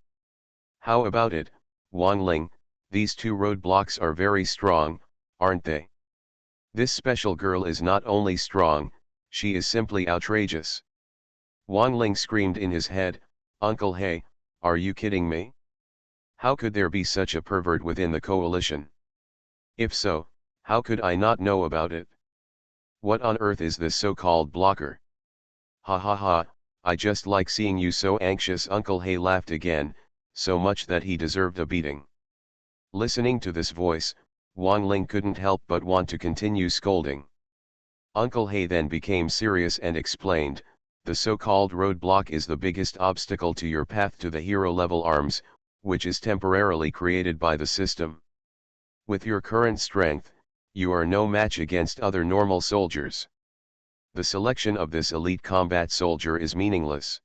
How about it, Wang Ling? These two roadblocks are very strong, aren't they? This special girl is not only strong, she is simply outrageous." Wang Ling screamed in his head, "Uncle Hay, are you kidding me? How could there be such a pervert within the coalition? If so, how could I not know about it? What on earth is this so-called blocker? Ha ha ha, I just like seeing you so anxious." Uncle Hay laughed again, so much that he deserved a beating. Listening to this voice, Wang Ling couldn't help but want to continue scolding. Uncle Hay then became serious and explained, "The so-called roadblock is the biggest obstacle to your path to the hero-level arms, which is temporarily created by the system. With your current strength, you are no match against other normal soldiers. The selection of this elite combat soldier is meaningless.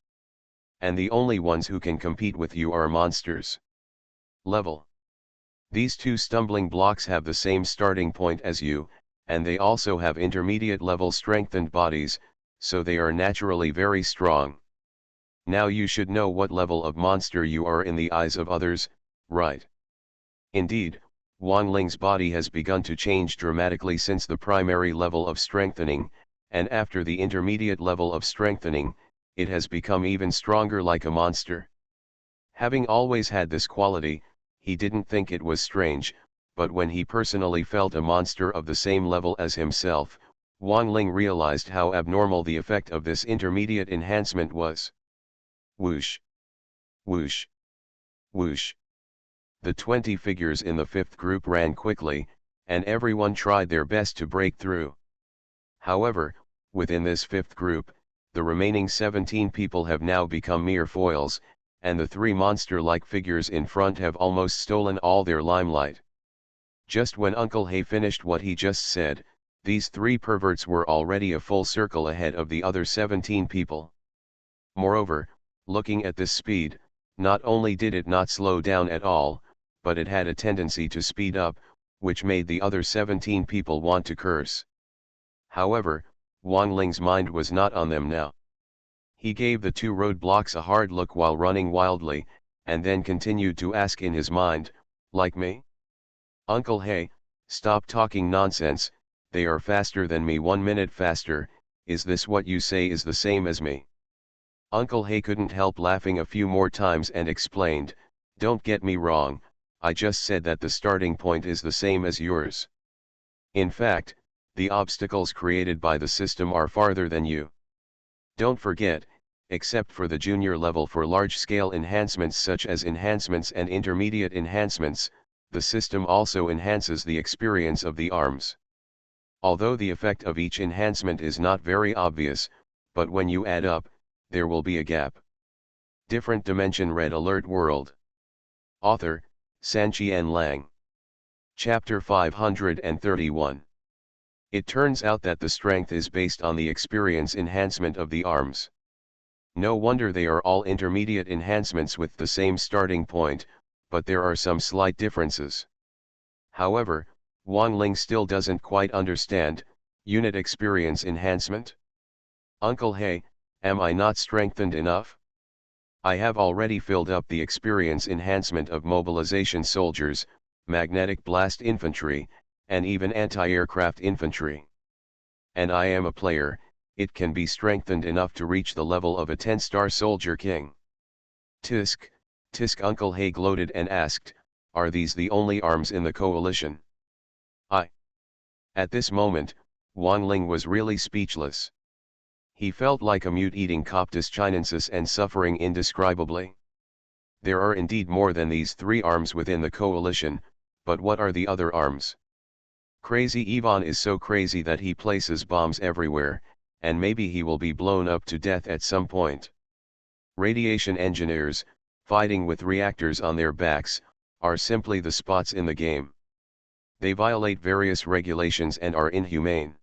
And the only ones who can compete with you are monsters. Level. These two stumbling blocks have the same starting point as you, and they also have intermediate level strengthened bodies, so they are naturally very strong. Now you should know what level of monster you are in the eyes of others, right?" Indeed, Wang Ling's body has begun to change dramatically since the primary level of strengthening, and after the intermediate level of strengthening, it has become even stronger like a monster. Having always had this quality, he didn't think it was strange, but when he personally felt a monster of the same level as himself, Wang Ling realized how abnormal the effect of this intermediate enhancement was. Whoosh! Whoosh! Whoosh! The 20 figures in the fifth group ran quickly, and everyone tried their best to break through. However, within this fifth group, the remaining 17 people have now become mere foils, and the three monster-like figures in front have almost stolen all their limelight. Just when Uncle Hay finished what he just said, these three perverts were already a full circle ahead of the other 17 people. Moreover, looking at this speed, not only did it not slow down at all, but it had a tendency to speed up, which made the other 17 people want to curse. However, Wang Ling's mind was not on them now. He gave the two roadblocks a hard look while running wildly, and then continued to ask in his mind, "Like me? Uncle Hay, stop talking nonsense, they are faster than me, 1 minute faster, is this what you say is the same as me?" Uncle Hay couldn't help laughing a few more times and explained, "Don't get me wrong, I just said that the starting point is the same as yours. In fact, the obstacles created by the system are farther than you. Don't forget, except for the junior level for large-scale enhancements such as enhancements and intermediate enhancements, the system also enhances the experience of the arms. Although the effect of each enhancement is not very obvious, but when you add up, there will be a gap." Different Dimension Red Alert World. Author, Sanqian Lang. Chapter 531. It turns out that the strength is based on the experience enhancement of the arms. No wonder they are all intermediate enhancements with the same starting point, but there are some slight differences. However, Wang Ling still doesn't quite understand, unit experience enhancement? Uncle Hay, am I not strengthened enough? I have already filled up the experience enhancement of mobilization soldiers, magnetic blast infantry, and even anti-aircraft infantry. And I am a player, it can be strengthened enough to reach the level of a 10-star soldier king. Tisk, tisk. Uncle Hay gloated and asked, are these the only arms in the coalition? At this moment, Wang Ling was really speechless. He felt like a mute eating Coptis chinensis and suffering indescribably. There are indeed more than these 3 arms within the coalition, but what are the other arms? Crazy Ivan is so crazy that he places bombs everywhere, and maybe he will be blown up to death at some point. Radiation engineers, fighting with reactors on their backs, are simply the spots in the game. They violate various regulations and are inhumane.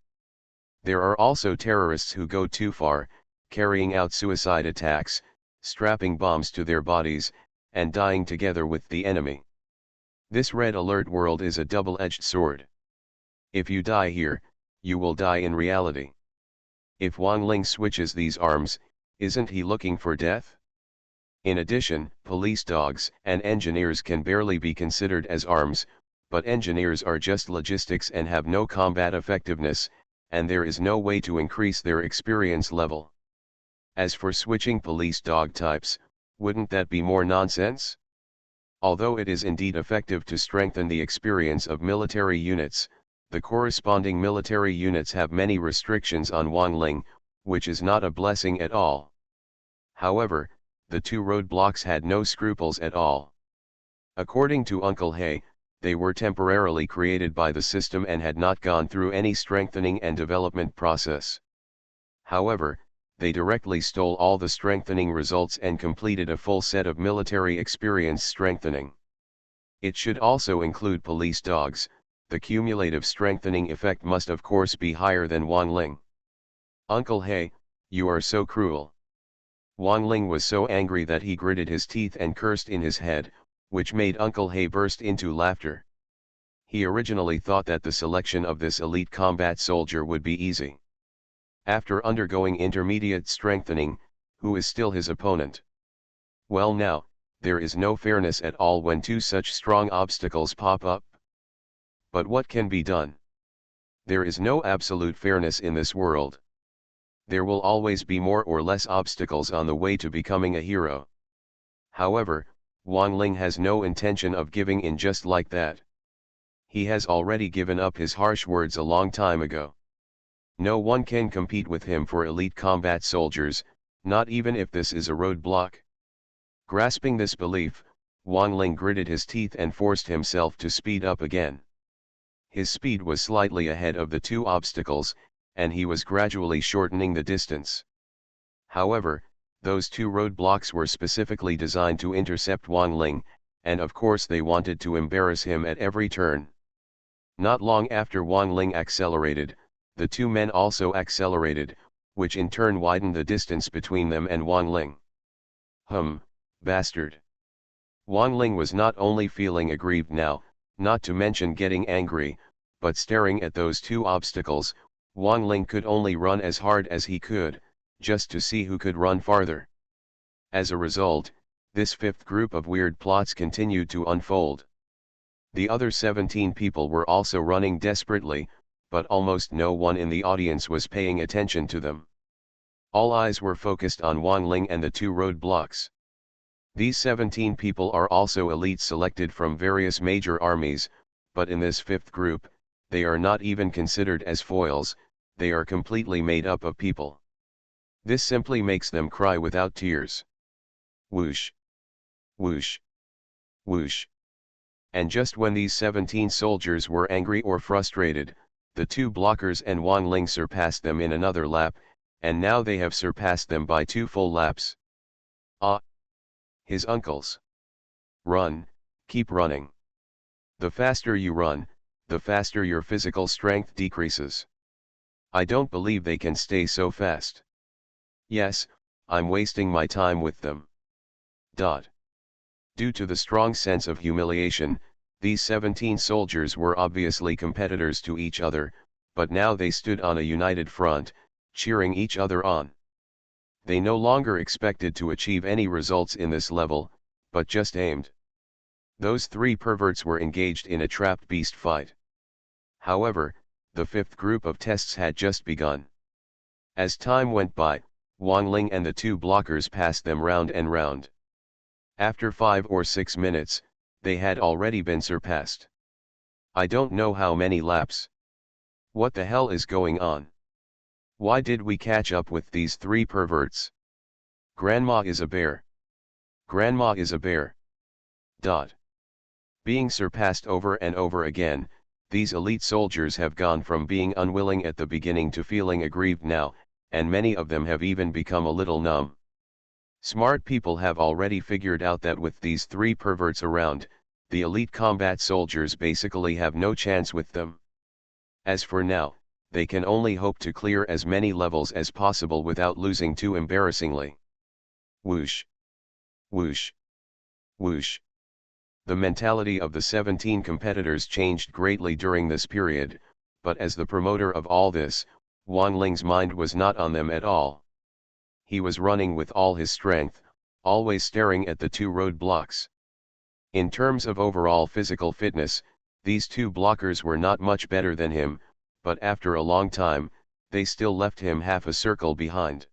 There are also terrorists who go too far, carrying out suicide attacks, strapping bombs to their bodies, and dying together with the enemy. This red alert world is a double-edged sword. If you die here, you will die in reality. If Wang Ling switches these arms, isn't he looking for death? In addition, police dogs and engineers can barely be considered as arms, but engineers are just logistics and have no combat effectiveness, and there is no way to increase their experience level. As for switching police dog types, wouldn't that be more nonsense? Although it is indeed effective to strengthen the experience of military units, the corresponding military units have many restrictions on Wang Ling, which is not a blessing at all. However, the 2 roadblocks had no scruples at all. According to Uncle Hay, they were temporarily created by the system and had not gone through any strengthening and development process. However, they directly stole all the strengthening results and completed a full set of military experience strengthening. It should also include police dogs. The cumulative strengthening effect must of course be higher than Wang Ling. Uncle Hay, you are so cruel. Wang Ling was so angry that he gritted his teeth and cursed in his head, which made Uncle Hay burst into laughter. He originally thought that the selection of this elite combat soldier would be easy. After undergoing intermediate strengthening, who is still his opponent? Well now, there is no fairness at all when 2 such strong obstacles pop up. But what can be done? There is no absolute fairness in this world. There will always be more or less obstacles on the way to becoming a hero. However, Wang Ling has no intention of giving in just like that. He has already given up his harsh words a long time ago. No one can compete with him for elite combat soldiers, not even if this is a roadblock. Grasping this belief, Wang Ling gritted his teeth and forced himself to speed up again. His speed was slightly ahead of the 2 obstacles, and he was gradually shortening the distance. However, those 2 roadblocks were specifically designed to intercept Wang Ling, and of course they wanted to embarrass him at every turn. Not long after Wang Ling accelerated, the 2 men also accelerated, which in turn widened the distance between them and Wang Ling. Bastard. Wang Ling was not only feeling aggrieved now, not to mention getting angry, but staring at those 2 obstacles, Wang Ling could only run as hard as he could, just to see who could run farther. As a result, this 5th group of weird plots continued to unfold. The other 17 people were also running desperately, but almost no one in the audience was paying attention to them. All eyes were focused on Wang Ling and the 2 roadblocks. These 17 people are also elites selected from various major armies, but in this 5th group, they are not even considered as foils, they are completely made up of people. This simply makes them cry without tears. Whoosh! Whoosh! Whoosh! And just when these 17 soldiers were angry or frustrated, the 2 blockers and Wang Ling surpassed them in another lap, and now they have surpassed them by 2 full laps. His uncles. Run, keep running. The faster you run, the faster your physical strength decreases. I don't believe they can stay so fast. Yes, I'm wasting my time with them. Due to the strong sense of humiliation, these 17 soldiers were obviously competitors to each other, but now they stood on a united front, cheering each other on. They no longer expected to achieve any results in this level, but just aimed. Those 3 perverts were engaged in a trapped beast fight. However, the fifth group of tests had just begun. As time went by, Wang Ling and the two blockers passed them round and round. After 5 or 6 minutes, they had already been surpassed. I don't know how many laps. What the hell is going on? Why did we catch up with these three perverts? Grandma is a bear. Grandma is a bear. Dot. Being surpassed over and over again, these elite soldiers have gone from being unwilling at the beginning to feeling aggrieved now, and many of them have even become a little numb. Smart people have already figured out that with these three perverts around, the elite combat soldiers basically have no chance with them. As for now, they can only hope to clear as many levels as possible without losing too embarrassingly. Whoosh. Whoosh. Whoosh. The mentality of the 17 competitors changed greatly during this period, but as the promoter of all this, Wang Ling's mind was not on them at all. He was running with all his strength, always staring at the two roadblocks. In terms of overall physical fitness, these two blockers were not much better than him, but after a long time, they still left him half a circle behind.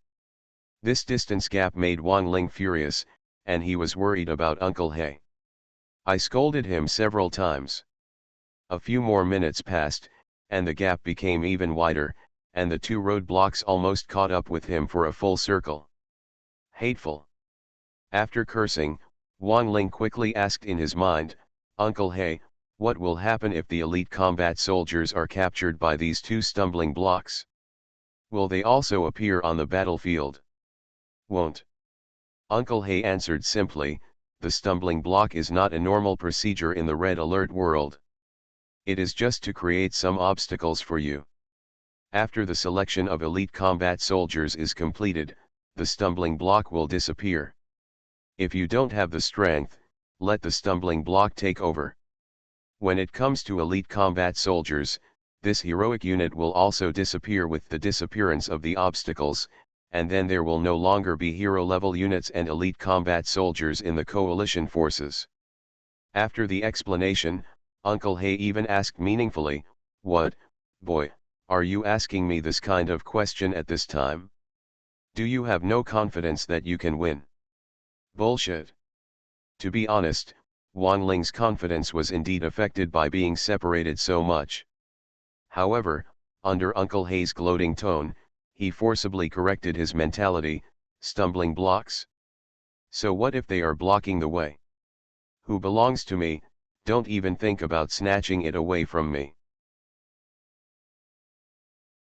This distance gap made Wang Ling furious, and he was worried about Uncle He. I scolded him several times. A few more minutes passed, and the gap became even wider, and the two roadblocks almost caught up with him for a full circle. Hateful. After cursing, Wang Ling quickly asked in his mind, Uncle He, what will happen if the elite combat soldiers are captured by these two stumbling blocks? Will they also appear on the battlefield? Won't. Uncle He answered simply, the stumbling block is not a normal procedure in the red alert world. It is just to create some obstacles for you. After the selection of elite combat soldiers is completed, the stumbling block will disappear. If you don't have the strength, let the stumbling block take over. When it comes to elite combat soldiers, this heroic unit will also disappear with the disappearance of the obstacles, and then there will no longer be hero-level units and elite combat soldiers in the coalition forces. After the explanation, Uncle He even asked meaningfully, what, boy, are you asking me this kind of question at this time? Do you have no confidence that you can win? Bullshit. To be honest, Wang Ling's confidence was indeed affected by being separated so much. However, under Uncle He's gloating tone, he forcibly corrected his mentality, stumbling blocks. So what if they are blocking the way? Who belongs to me, don't even think about snatching it away from me.